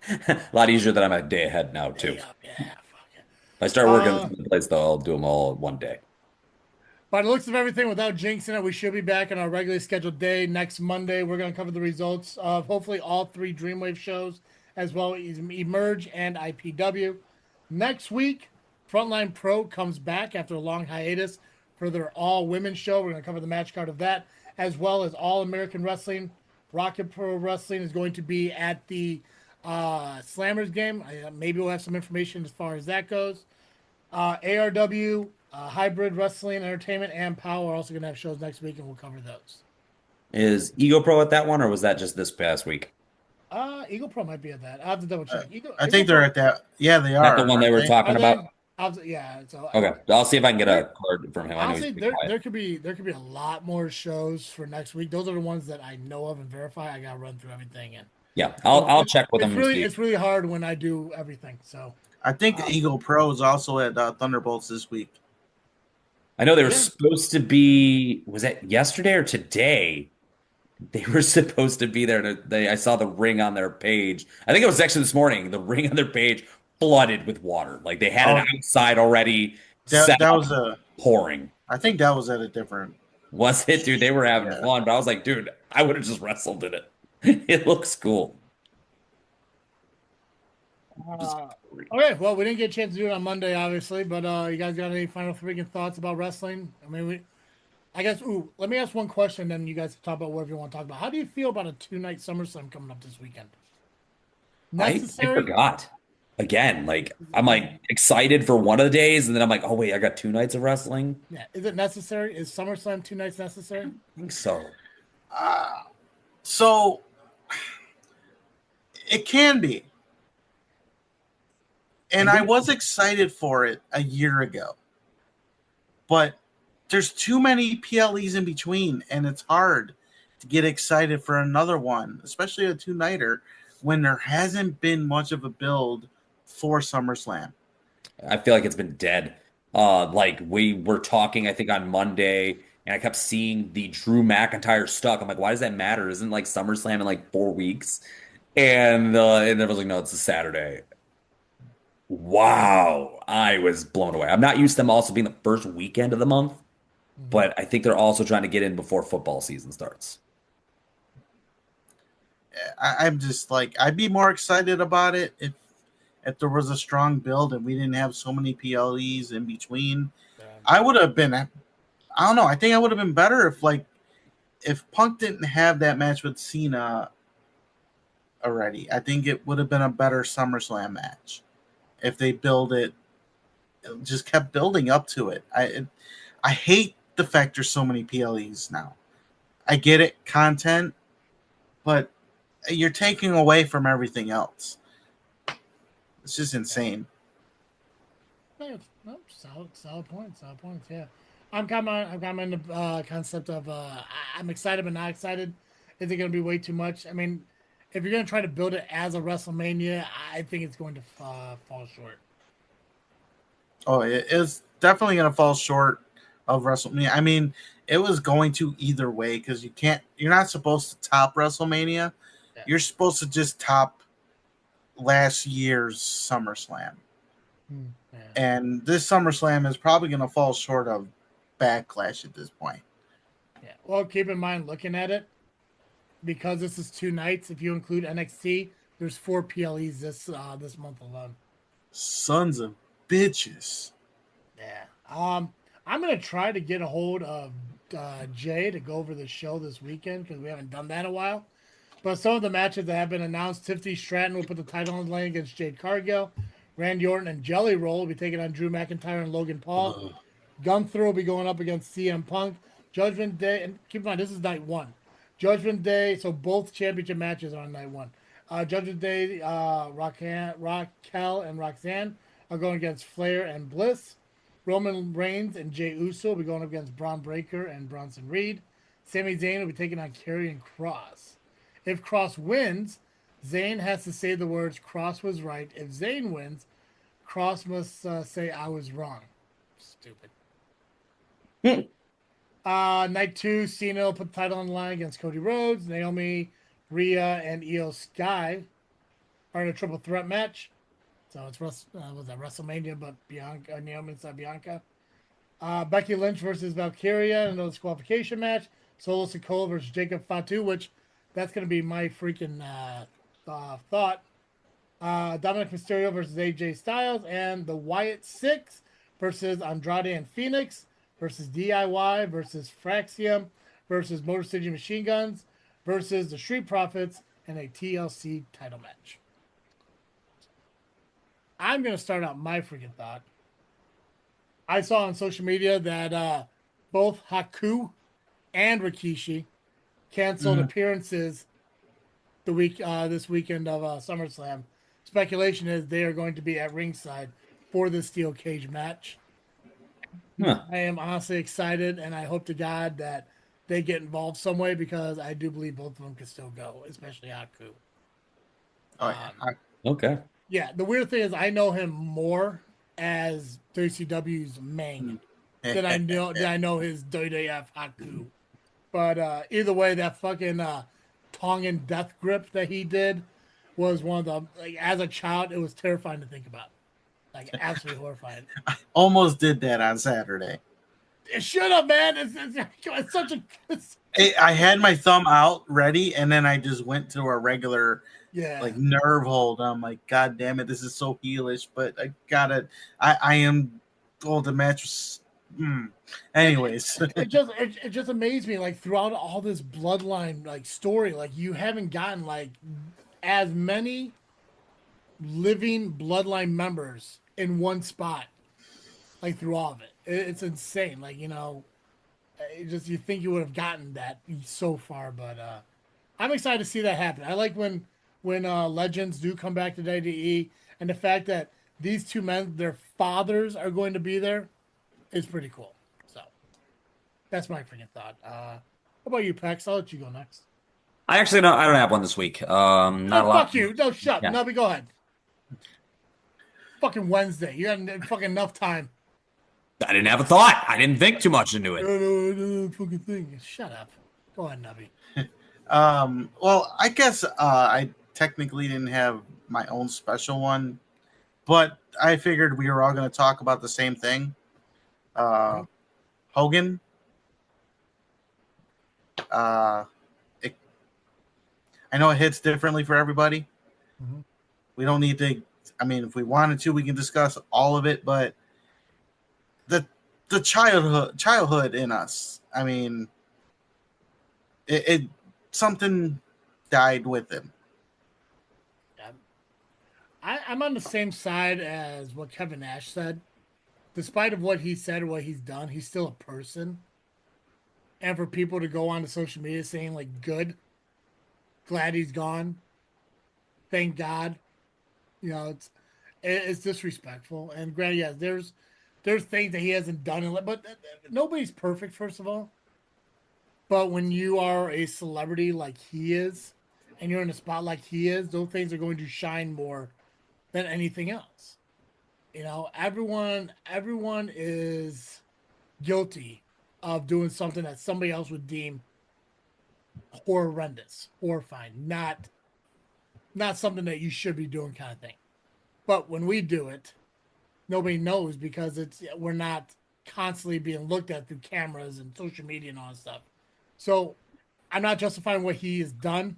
lot easier that I'm a day ahead now too. Yeah, fuck it. If I start working on the place, though, I'll do them all one day. By the looks of everything, without jinxing it, we should be back on our regularly scheduled day next Monday. We're going to cover the results of hopefully all 3 DreamWave shows, as well as Emerge and IPW. Next week, Frontline Pro comes back after a long hiatus for their all-women show. We're going to cover the match card of that, as well as All-American Wrestling. Rocket Pro Wrestling is going to be at the Slammers game. Maybe we'll have some information as far as that goes. ARW, Hybrid Wrestling Entertainment, and POW are also going to have shows next week, and we'll cover those. Is Ego Pro at that one, or was that just this past week? Eagle Pro might be at that. I'll have to double check. I think they're at that. Yeah, they are. Not the one they were talking about? Yeah. So Okay, I'll see if I can get a card from him. Honestly, there could be a lot more shows for next week. Those are the ones that I know of and verify. I got to run through everything. And yeah, I'll check with them. It's really hard when I do everything. So I think Eagle Pro is also at Thunderbolts this week. I know they were supposed to be. Was that yesterday or today? They were supposed to be there. I saw the ring on their page. I think it was actually this morning. The ring on their page flooded with water. Like they had it outside already. That was pouring. I think that was at a different. Was it, dude? They were having fun, but I was like, dude, I would have just wrestled in it. It looks cool. Okay, well, we didn't get a chance to do it on Monday, obviously, but you guys got any final freaking thoughts about wrestling? I mean, let me ask one question, then you guys talk about whatever you want to talk about. How do you feel about a 2-night SummerSlam coming up this weekend? Necessary? I forgot. Again, I'm excited for one of the days, and then I'm like, oh wait, I got 2 nights of wrestling. Yeah, is it necessary? Is SummerSlam 2 nights necessary? I think so. So it can be. And I was excited for it a year ago. But there's too many PLEs in between, and it's hard to get excited for another one, especially a 2-nighter, when there hasn't been much of a build for SummerSlam. I feel like it's been dead. Like we were talking, I think on Monday, and I kept seeing the Drew McIntyre stuck. I'm like, why does that matter? Isn't like SummerSlam in like 4 weeks? And I was like, no, it's a Saturday. Wow, I was blown away. I'm not used to them also being the first weekend of the month, but I think they're also trying to get in before football season starts. I'm just like, I'd be more excited about it if there was a strong build and we didn't have so many PLEs in between. I would have been, I don't know, I think I would have been better if Punk didn't have that match with Cena already. I think it would have been a better SummerSlam match if they just kept building up to it. I hate the fact there's so many PLEs now. I get it, content, but you're taking away from everything else. It's just insane. No, solid points. Yeah, I'm kind of in the concept of I'm excited but not excited. Is it going to be way too much? I mean, if you're going to try to build it as a WrestleMania, I think it's going to fall short. Oh, it is definitely going to fall short of WrestleMania. I mean, it was going to either way because you're not supposed to top WrestleMania. Yeah. You're supposed to just top last year's SummerSlam. Yeah. And this SummerSlam is probably going to fall short of Backlash at this point. Yeah. Well, keep in mind, looking at it, because this is 2 nights, if you include NXT, there's 4 PLEs this month alone. Sons of bitches. Yeah. I'm going to try to get a hold of Jay to go over the show this weekend because we haven't done that in a while. But some of the matches that have been announced, Tiffany Stratton will put the title on the line against Jade Cargill. Randy Orton and Jelly Roll will be taking on Drew McIntyre and Logan Paul. Gunther will be going up against CM Punk. Judgment Day, and keep in mind, this is night 1. Judgment Day, so both championship matches are on night 1. Judgment Day, Raquel and Roxanne are going against Flair and Bliss. Roman Reigns and Jey Uso will be going up against Braun Breaker and Bronson Reed. Sami Zayn will be taking on Karrion Kross. If Kross wins, Zayn has to say the words, Kross was right. If Zayn wins, Kross must say, I was wrong. Stupid. Night 2, Cena will put the title on the line against Cody Rhodes. Naomi, Rhea, and Io Sky are in a triple threat match. So it's WrestleMania, but Bianca, Naomi inside Bianca. Becky Lynch versus Valkyria in a disqualification match. Solo Sikoa versus Jacob Fatu, which that's going to be my freaking thought. Dominic Mysterio versus AJ Styles, and the Wyatt Six versus Andrade and Phoenix versus DIY versus Fraxium versus Motor City Machine Guns versus the Street Profits in a TLC title match. I'm going to start out my freaking thought. I saw on social media that both Haku and Rikishi canceled appearances this weekend of SummerSlam. Speculation is they are going to be at ringside for the steel cage match. I am honestly excited, and I hope to God that they get involved some way because I do believe both of them can still go, especially Haku. Okay. Yeah, the weird thing is I know him more as WCW's main than I know his WWF Haku. But either way, that fucking Tongan death grip that he did was one of the, like, as a child, it was terrifying to think about. Like, absolutely horrifying. I almost did that on Saturday. Shut up, man. It's such a... I had my thumb out ready, and then I just went to a regular nerve hold. I'm like, God damn it, this is so heelish, but I gotta... I am... Oh, the match was... Anyways. It just amazed me, like, throughout all this bloodline, like, story, like, you haven't gotten, like, as many living bloodline members in one spot, like, through all of it. It's insane. Like, you know, you think you would have gotten that so far, but I'm excited to see that happen. I like when legends do come back to WWE, and the fact that these two men, their fathers are going to be there is pretty cool. So That's my freaking thought. How about you, Pex? I'll let you go next. I don't have one this week. Not a lot. Fuck you. No, shut. Yeah. Nubby, go ahead. Fucking Wednesday. You had fucking enough time. I didn't have a thought. I didn't think too much into it. No, fucking thing. Shut up. Go ahead, Nubby. Well, I guess I technically didn't have my own special one, but I figured we were all going to talk about the same thing. Hogan. I know it hits differently for everybody. Mm-hmm. We don't need to. I mean, if we wanted to, we can discuss all of it. But the childhood in us. I mean, it something died with him. I'm on the same side as what Kevin Nash said. Despite of what he said or what he's done, he's still a person. And for people to go on to social media saying like, "Good, glad he's gone, thank God," it's disrespectful. And granted, yes, there's things that he hasn't done, but nobody's perfect. First of all, but when you are a celebrity like he is, and you're in a spot like he is, those things are going to shine more than anything else. Everyone is guilty of doing something that somebody else would deem horrendous, horrifying, not something that you should be doing, kind of thing. But when we do it, nobody knows because we're not constantly being looked at through cameras and social media and all that stuff. So I'm not justifying what he has done.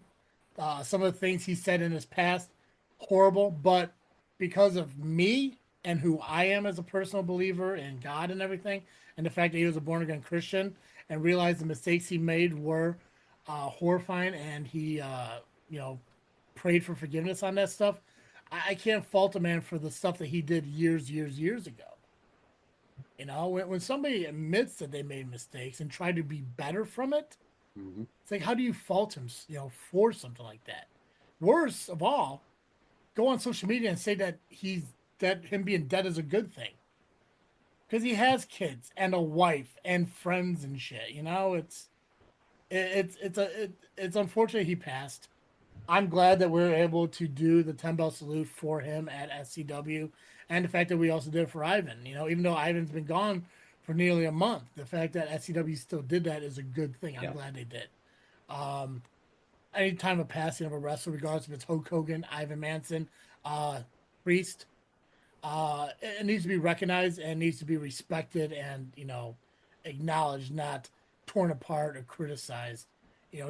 Some of the things he said in his past, horrible, but because of me and who I am as a personal believer in God and everything, and the fact that he was a born-again Christian and realized the mistakes he made were horrifying, and he, prayed for forgiveness on that stuff, I can't fault a man for the stuff that he did years ago. When somebody admits that they made mistakes and try to be better from it, it's like, how do you fault him, for something like that? Worst of all, go on social media and say that him being dead is a good thing. Because he has kids and a wife and friends and shit. It's unfortunate he passed. I'm glad that we're able to do the 10-bell salute for him at SCW, and the fact that we also did it for Ivan. Even though Ivan's been gone for nearly a month, the fact that SCW still did that is a good thing. I'm glad they did. Any time of passing of a wrestler, regardless if it's Hulk Hogan, Ivan Manson, Priest, it needs to be recognized and needs to be respected and, acknowledged, not torn apart or criticized,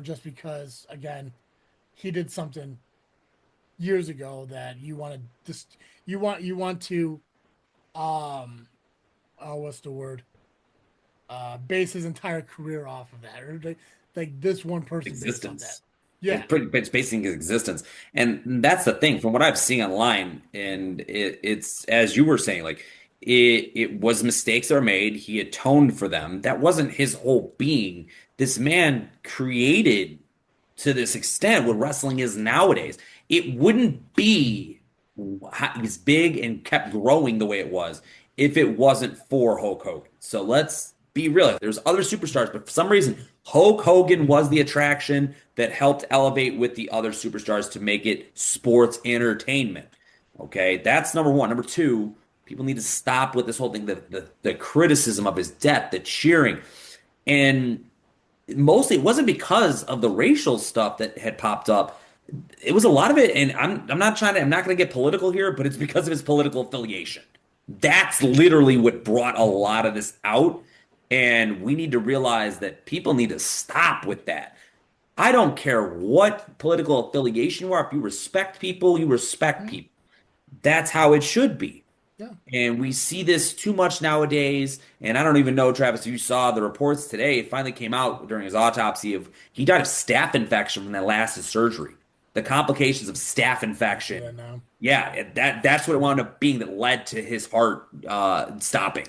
just because, again, he did something years ago that you want to what's the word? Base his entire career off of that, or like this one person based on that. Yeah, it's basing his existence, and that's the thing. From what I've seen online, and it's as you were saying, like it was mistakes that were made. He atoned for them. That wasn't his whole being. This man created to this extent what wrestling is nowadays. It wouldn't be as big and kept growing the way it was if it wasn't for Hulk Hogan. So let's be real. There's other superstars, but for some reason, Hulk Hogan was the attraction that helped elevate with the other superstars to make it sports entertainment. Okay, that's number one. Number two, people need to stop with this whole thing, the criticism of his death, the cheering. And mostly it wasn't because of the racial stuff that had popped up. It was a lot of it, and I'm not going to get political here, but it's because of his political affiliation. That's literally what brought a lot of this out, and we need to realize that people need to stop with that. I don't care what political affiliation you are. If you respect people, you respect people. That's how it should be. Yeah. And we see this too much nowadays. And I don't even know, Travis, if you saw the reports today. It finally came out during his autopsy of he died of staph infection from that last surgery. The complications of staph infection. Yeah, that's what it wound up being that led to his heart stopping.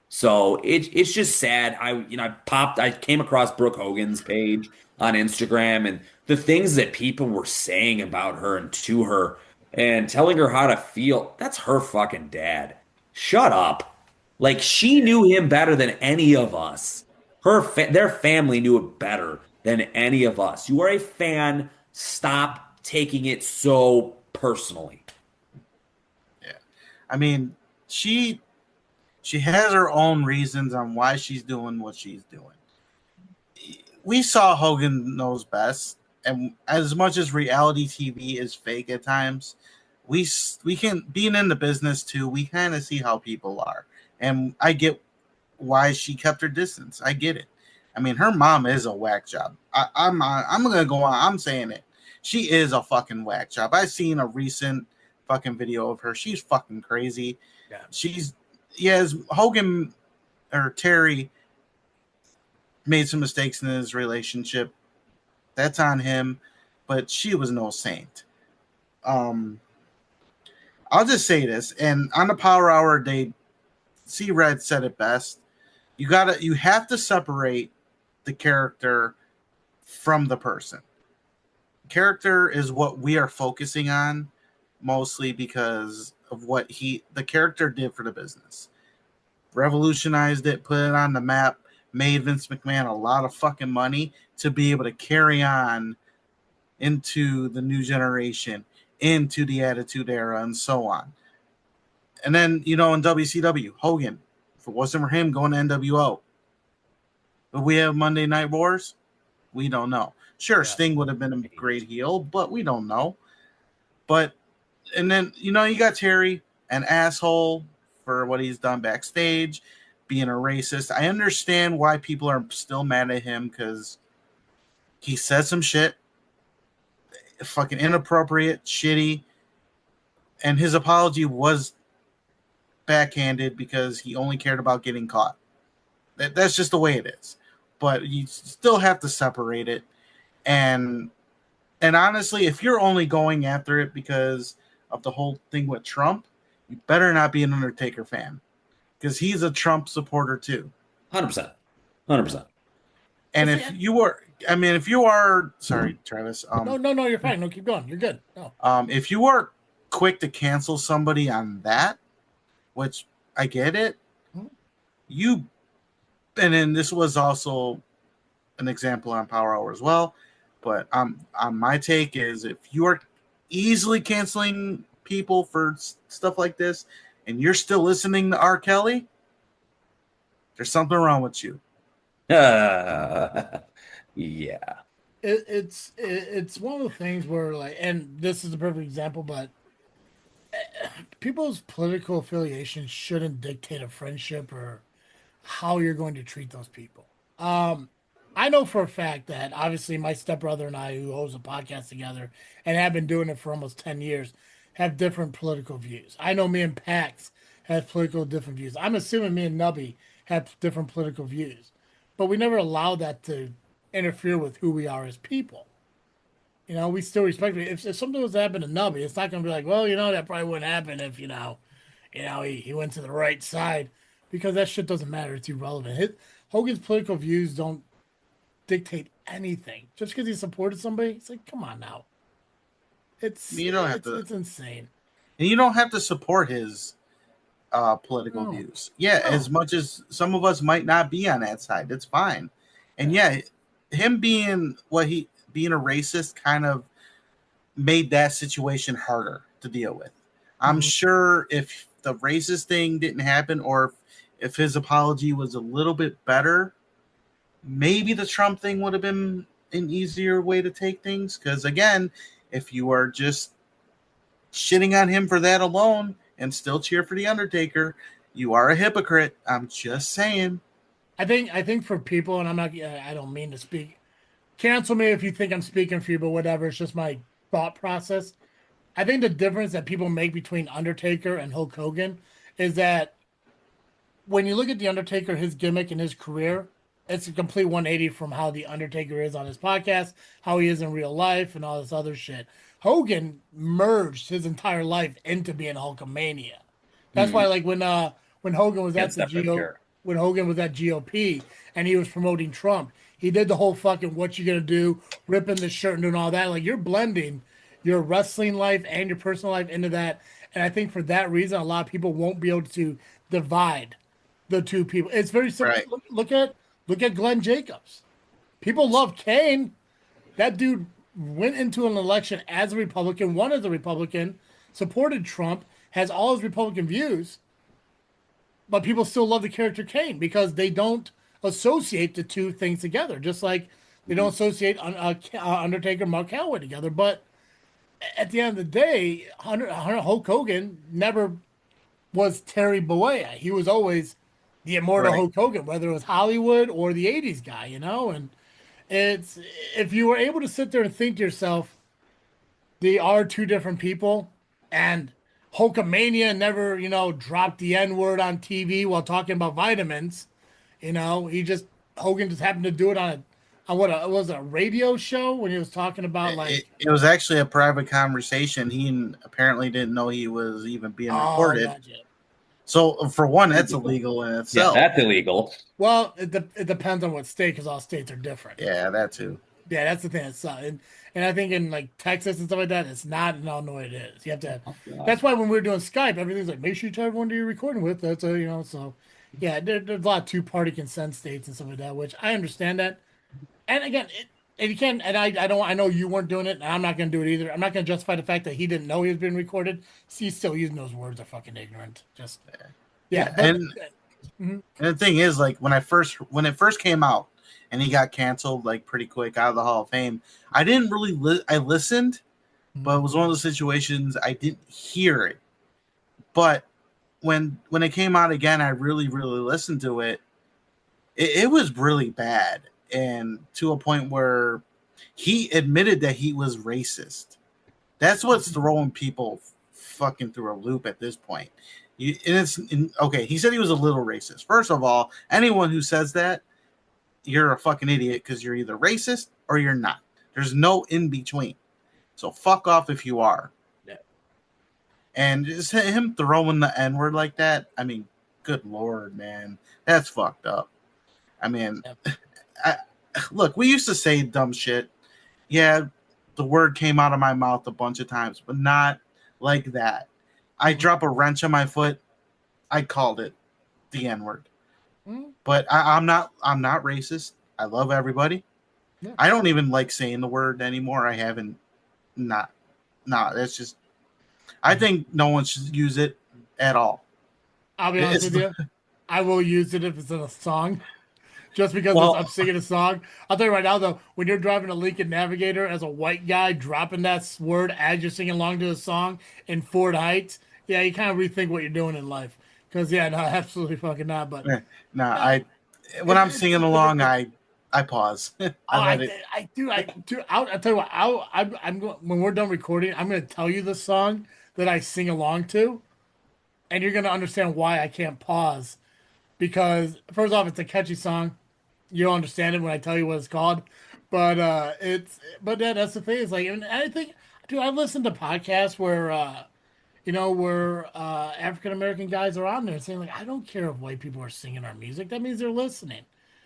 So it's just sad. I came across Brooke Hogan's page on Instagram, and the things that people were saying about her and to her and telling her how to feel. That's her fucking dad. Shut up. Like, she knew him better than any of us. Their family knew it better than any of us. You are a fan. Stop taking it so personally. Yeah. I mean, she has her own reasons on why she's doing what she's doing. We saw Hogan Knows Best, and as much as reality TV is fake at times, we can, being in the business too, we kind of see how people are, and I get why she kept her distance. I get it. I mean, her mom is a whack job. I'm gonna go on. I'm saying it. She is a fucking whack job. I seen a recent fucking video of her. She's fucking crazy. Yeah. Yes, Hogan or Terry made some mistakes in his relationship. That's on him, but she was no saint. I'll just say this, and on the Power Hour, C-Red said it best. You have to separate the character from the person. Character is what we are focusing on mostly because of what the character did for the business. Revolutionized it, put it on the map, made Vince McMahon a lot of fucking money to be able to carry on into the new generation, into the Attitude Era, and so on. And then, in WCW, Hogan, if it wasn't for him going to NWO, would we have Monday Night Wars? We don't know. Sure, yeah. Sting would have been a great heel, but we don't know. And then, you got Terry, an asshole for what he's done backstage, being a racist. I understand why people are still mad at him because he said some shit, fucking inappropriate, shitty, and his apology was backhanded because he only cared about getting caught. That's just the way it is. But you still have to separate it. And honestly, if you're only going after it because of the whole thing with Trump, you better not be an Undertaker fan because he's a Trump supporter too. 100%. And if you are, sorry, Travis. No, you're fine. No, keep going. You're good. No. If you are quick to cancel somebody on that, which I get it, and then this was also an example on Power Hour as well. But on my take is if you are easily canceling people for stuff like this and you're still listening to R. Kelly, there's something wrong with you. Yeah. It's one of the things where, like, and this is a perfect example, but people's political affiliations shouldn't dictate a friendship or how you're going to treat those people. I know for a fact that obviously my stepbrother and I, who host a podcast together and have been doing it for almost 10 years, have different political views. I know me and Pax have different views. I'm assuming me and Nubby have different political views, but we never allow that to interfere with who we are as people. We still respect it. If something was to happen to Nubby, it's not going to be like, well, that probably wouldn't happen if, he went to the right side, because that shit doesn't matter. It's irrelevant. Hogan's political views don't dictate anything. Just because he supported somebody, it's like, come on now. It's insane. And you don't have to support his political views. Yeah, as much as some of us might not be on that side, it's fine. And him being being a racist kind of made that situation harder to deal with. I'm sure if the racist thing didn't happen, or if his apology was a little bit better, maybe the Trump thing would have been an easier way to take things. Because again, if you are just shitting on him for that alone and still cheer for the Undertaker, you are a hypocrite. I'm just saying. I think for people, and I don't mean to speak. Cancel me if you think I'm speaking for you, but whatever. It's just my thought process. I think the difference that people make between Undertaker and Hulk Hogan is that when you look at the Undertaker, his gimmick and his career, it's a complete 180 from how the Undertaker is on his podcast, how he is in real life, and all this other shit. Hogan merged his entire life into being Hulkamania. That's why, like, when Hogan was at when Hogan was at GOP and he was promoting Trump, he did the whole fucking "what you gonna do," ripping the shirt and doing all that. Like, you're blending your wrestling life and your personal life into that. And I think for that reason, a lot of people won't be able to divide the two people. It's very simple. Right. Look at Look at Glenn Jacobs. People love Kane. That dude went into an election as a Republican, won as a Republican, supported Trump, has all his Republican views, but people still love the character Kane because they don't associate the two things together, just like they don't associate Undertaker and Mark Calloway together. But at the end of the day, Hulk Hogan never was Terry Bollea. He was always the immortal Hulk Hogan, whether it was Hollywood or the 80s guy, and it's, if you were able to sit there and think to yourself, they are two different people, and Hulkamania never, dropped the N-word on TV while talking about vitamins. Hogan just happened to do it on a radio show when he was talking about it was actually a private conversation. He apparently didn't know he was even being recorded. Gotcha. So for one, that's illegal in itself. Yeah, that's illegal. Well, it depends on what state, because all states are different. Yeah, that too. Yeah, that's the thing. And I think in Texas and stuff like that, it's not. In Illinois, it is. You have to. That's why when we were doing Skype, everything's like, make sure you tell everyone that you're recording with. That's So yeah, there's a lot of two-party consent states and stuff like that, which I understand that. And again, and you can. And I know you weren't doing it, and I'm not going to do it either. I'm not going to justify the fact that he didn't know he was being recorded. He's still using those words. Are fucking ignorant. Just yeah. And the thing is, when it first came out, and he got canceled pretty quick out of the Hall of Fame, I didn't really I listened, but it was one of those situations I didn't hear it. But when it came out again, I really, really listened to it. It was really bad, and to a point where he admitted that he was racist. That's what's throwing people fucking through a loop at this point. Okay, he said he was a little racist. First of all, anyone who says that, you're a fucking idiot, because you're either racist or you're not. There's no in between. So fuck off if you are. Yeah. And just him throwing the N-word like that, I mean, good Lord, man. That's fucked up. I mean, look, we used to say dumb shit. Yeah, the word came out of my mouth a bunch of times, but not like that. I drop a wrench on my foot, I called it the N-word. But I'm not racist. I love everybody. Yeah. I don't even like saying the word anymore. I haven't. That's just. I think no one should use it at all. I'll be honest with you. I will use it if it's in a song, just because I'm singing a song. I'll tell you right now, though, when you're driving a Lincoln Navigator as a white guy, dropping that word as you're singing along to a song in Ford Heights, yeah, you kind of rethink what you're doing in life. Because no, absolutely fucking not. But when I'm singing along, I pause. I do. I'll tell you what. I'm when we're done recording, I'm going to tell you the song that I sing along to, and you're going to understand why I can't pause. Because first off, it's a catchy song. You'll understand it when I tell you what it's called. But that's the thing. It's and I think, dude, I've listened to podcasts where. Where African American guys are on there saying, I don't care if white people are singing our music. That means they're listening.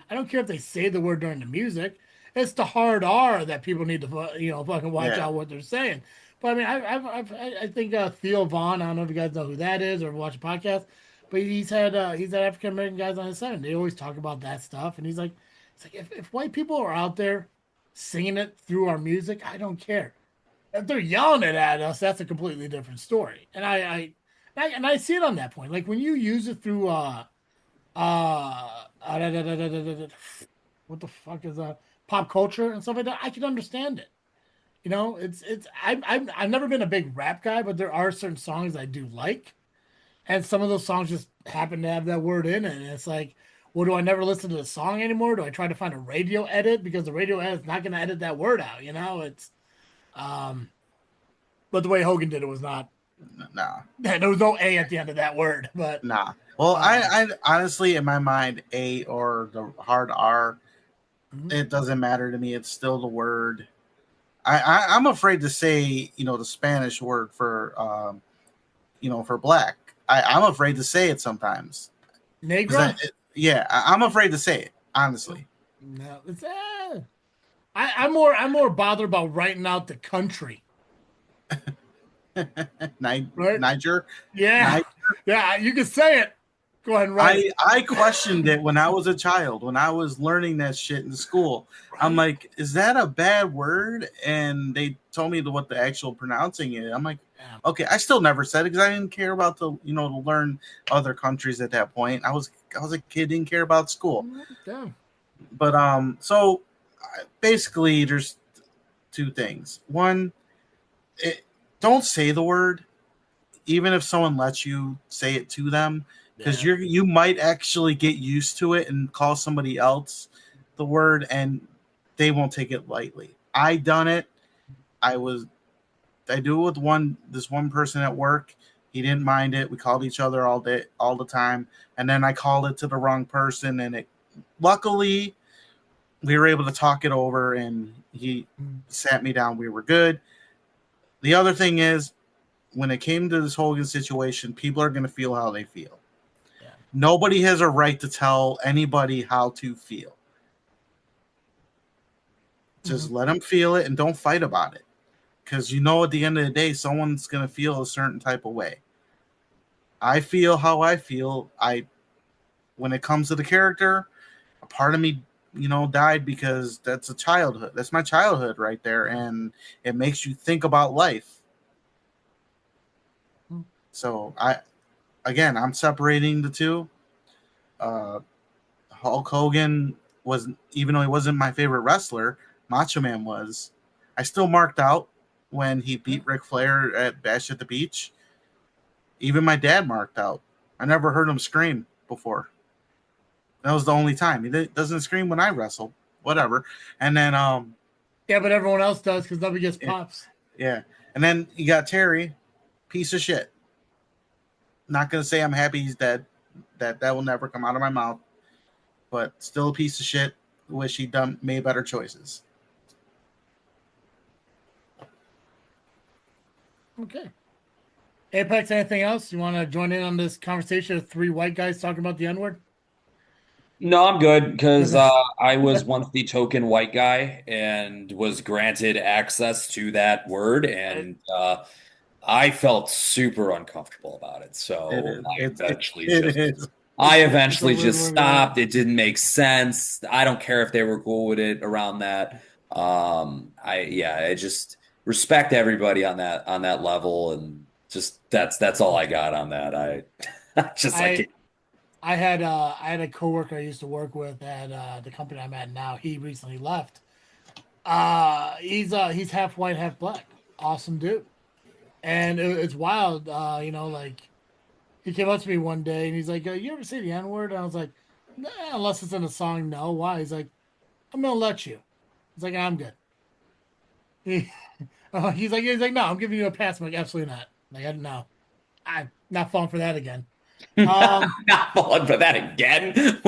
I don't care if they say the word during the music. It's the hard R that people need to, fucking watch out what they're saying. But I mean, I think Theo Vaughn. I don't know if you guys know who that is or watch a podcast, but he's had African American guys on his side, and they always talk about that stuff. And he's like, if white people are out there singing it through our music, I don't care. If they're yelling it at us, that's a completely different story. And I see it on that point. When you use it through what the fuck is pop culture and stuff like that, I can understand it. I've never been a big rap guy, but there are certain songs I do like, and some of those songs just happen to have that word in it. And it's well, do I never listen to the song anymore? Do I try to find a radio edit, because the radio edit's not going to edit that word out? It's. But the way Hogan did it was not. Nah. There was no A at the end of that word. But nah. Well, I honestly, in my mind, A or the hard R, it doesn't matter to me. It's still the word. I'm afraid to say, the Spanish word for, for black. I'm afraid to say it sometimes. Negro. I'm afraid to say it. Honestly. No, it's. I'm more bothered about writing out the country. Niger. Yeah. Niger. Yeah, you can say it. Go ahead and write. I questioned it when I was a child, when I was learning that shit in school. I'm like, is that a bad word? And they told me what the actual pronouncing is. I'm like, okay. I still never said it because I didn't care about to learn other countries at that point. I was a kid, didn't care about school. Yeah. But so basically, there's two things. One, don't say the word, even if someone lets you say it to them. Because you might actually get used to it and call somebody else the word, and they won't take it lightly. I done it. I do it with this one person at work. He didn't mind it. We called each other all the time, and then I called it to the wrong person, and luckily we were able to talk it over, and he sat me down. We were good. The other thing is, when it came to this Hogan situation, people are going to feel how they feel. Nobody has a right to tell anybody how to feel. Just let them feel it and don't fight about it. Because at the end of the day, someone's going to feel a certain type of way. I feel how I feel. When it comes to the character, a part of me, died because that's a childhood. That's my childhood right there. And it makes you think about life. So I'm separating the two. Hulk Hogan was, even though he wasn't my favorite wrestler, Macho Man was. I still marked out when he beat Ric Flair at Bash at the Beach. Even my dad marked out. I never heard him scream before. That was the only time. He doesn't scream when I wrestle. Whatever. And then yeah, but everyone else does because nobody gets pops. Yeah. And then you got Terry, piece of shit. Not gonna say I'm happy he's dead. That will never come out of my mouth. But still a piece of shit. Wish he'd made better choices. Okay. Apex, anything else? You want to join in on this conversation of three white guys talking about the N-word? No, I'm good because I was once the token white guy and was granted access to that word, and I felt super uncomfortable about it. So I eventually just stopped. It didn't make sense. I don't care if they were cool with it around that. I just respect everybody on that level, and just that's all I got on that. I had a coworker I used to work with at the company I'm at now. He recently left. He's half white, half black. Awesome dude. And it's wild. He came up to me one day and he's like, "You ever say the N-word?" And I was like, "Nah, unless it's in a song, no." Why? He's like, "I'm gonna let you." He's like, "I'm good." He's like, "No, I'm giving you a pass." I'm like, "Absolutely not." Like, no, I'm not falling for that again. Not falling for that again.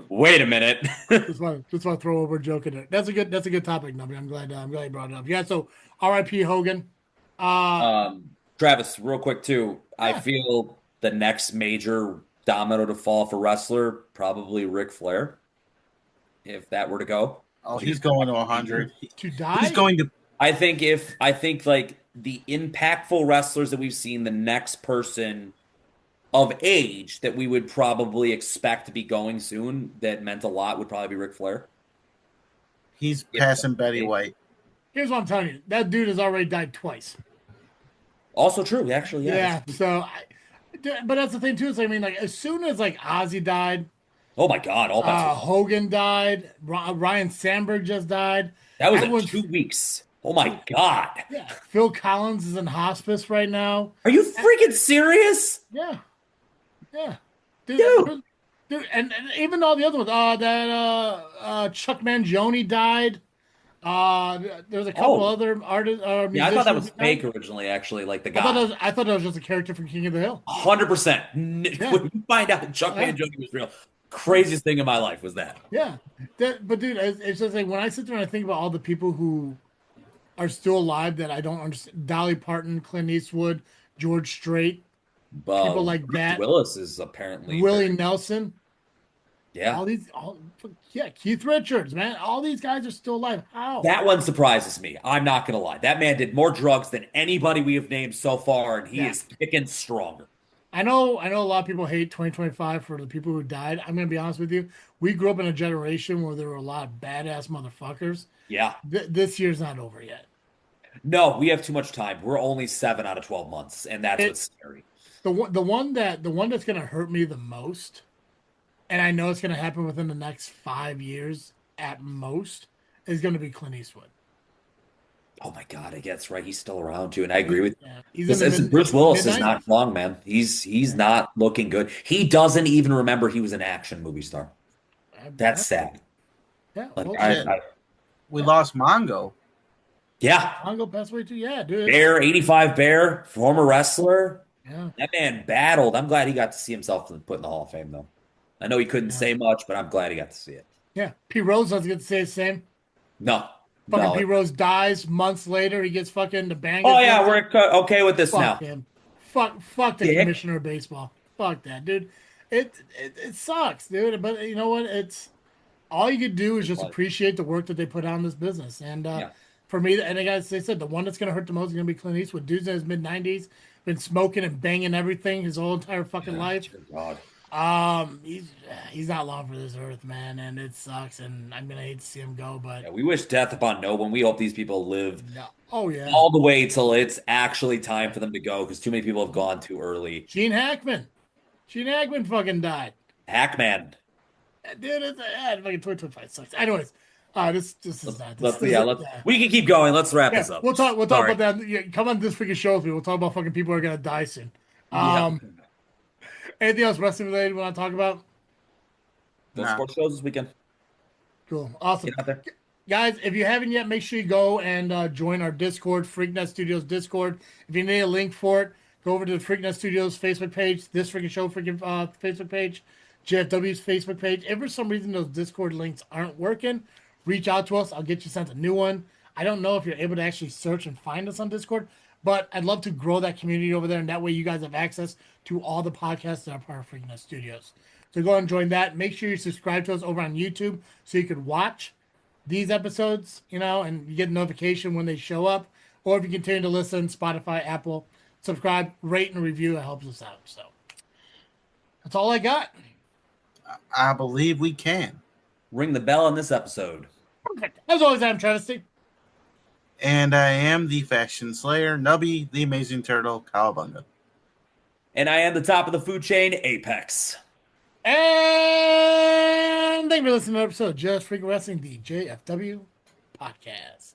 Wait a minute. just want to throw over a joke in there. That's a good topic, Nubby. I'm glad you brought it up. Yeah. So, R.I.P. Hogan. Travis, real quick too. Yeah. I feel the next major domino to fall for wrestler probably Ric Flair, if that were to go. Oh, he's going to 100 to die. He's going to. I think like the impactful wrestlers that we've seen, the next person of age that we would probably expect to be going soon that meant a lot would probably be Ric Flair. He's passing Betty White. Here's what I'm telling you. That dude has already died twice. Also true, actually. Yeah. So, but that's the thing too. Is as soon as Ozzy died. Oh my God! Hogan died. Ryan Sandberg just died. That was in 2 weeks. Oh my God! Yeah. Phil Collins is in hospice right now. Are you freaking serious? Yeah. Yeah. Dude, and even all the other ones. Chuck Mangione died. There's a couple other artists. Yeah, I thought that was fake originally. Actually, like the guy. I thought that was just a character from King of the Hill. 100%. Yeah. When you find out that Chuck Mangione was real, craziest thing in my life was that. Yeah, but dude, it's just like when I sit there and I think about all the people who are still alive that I don't understand: Dolly Parton, Clint Eastwood, George Strait, people like that. Willis is apparently Willie Nelson. Yeah. Keith Richards, man. All these guys are still alive. How? That one surprises me. I'm not going to lie. That man did more drugs than anybody we have named so far, and he is kicking stronger. I know a lot of people hate 2025 for the people who died. I'm gonna be honest with you. We grew up in a generation where there were a lot of badass motherfuckers. Yeah. This year's not over yet. No, we have too much time. We're only 7 out of 12 months, and that's what's scary. The one that's gonna hurt me the most, and I know it's gonna happen within the next 5 years at most, is gonna be Clint Eastwood. Oh my God, I guess right. He's still around too, and I agree with you. Yeah, Bruce Willis is mid-nineties. not wrong, man. He's not looking good. He doesn't even remember he was an action movie star. That's sad. Yeah, Like well, We lost Mongo. yeah, Mongo passed away too. Yeah, dude. Bear 85 Bear, former wrestler. Yeah. That man battled. I'm glad he got to see himself put in the Hall of Fame, though. I know he couldn't say much, but I'm glad he got to see it. Yeah. P. Rose doesn't get to say the same. No. Fucking P. Rose dies months later. He gets fucking the bang. Oh yeah, we're okay with this now. Fuck him. Fuck the commissioner of baseball. Fuck that, dude. It sucks, dude. But you know what? It's all you could do is just appreciate the work that they put on this business. And for me, and as they said, the one that's gonna hurt the most is gonna be Clint Eastwood. Dude's in his mid-90s, been smoking and banging everything his whole entire fucking life. God. He's not long for this earth, man, and it sucks. And I'm gonna hate to see him go, but Yeah, we wish death upon no one. We hope these people live oh yeah, all the way till it's actually time for them to go, because too many people have gone too early. Gene Hackman fucking died. Hackman. Dude, it's fucking 2025 sucks. Anyways, this is not. We can keep going. Let's wrap this up. We'll talk about that. Yeah, come on, this freaking show with me. We'll talk about fucking people who are gonna die soon. Anything else wrestling related we want to talk about? No sports shows this weekend. Cool, awesome. Get out there. Guys, if you haven't yet, make sure you go and join our Discord, Freaknet Studios Discord. If you need a link for it, go over to the Freaknet Studios Facebook page, this freaking show Facebook page, JFW's Facebook page. If for some reason those Discord links aren't working, reach out to us. I'll get you sent a new one. I don't know if you're able to actually search and find us on Discord, but I'd love to grow that community over there, and that way you guys have access to all the podcasts that are part of Freaknet Studios. So go ahead and join that. Make sure you subscribe to us over on YouTube so you can watch these episodes, and you get a notification when they show up. Or if you continue to listen, Spotify, Apple, subscribe, rate, and review. It helps us out. So that's all I got. I believe we can. Ring the bell on this episode. Perfect. As always, I'm Travesty. And I am the Fashion Slayer, Nubby, the Amazing Turtle, Cowabunga. And I am the top of the food chain, Apex. And thank you for listening to the episode of Just Freaking Wrestling, the JFW Podcast.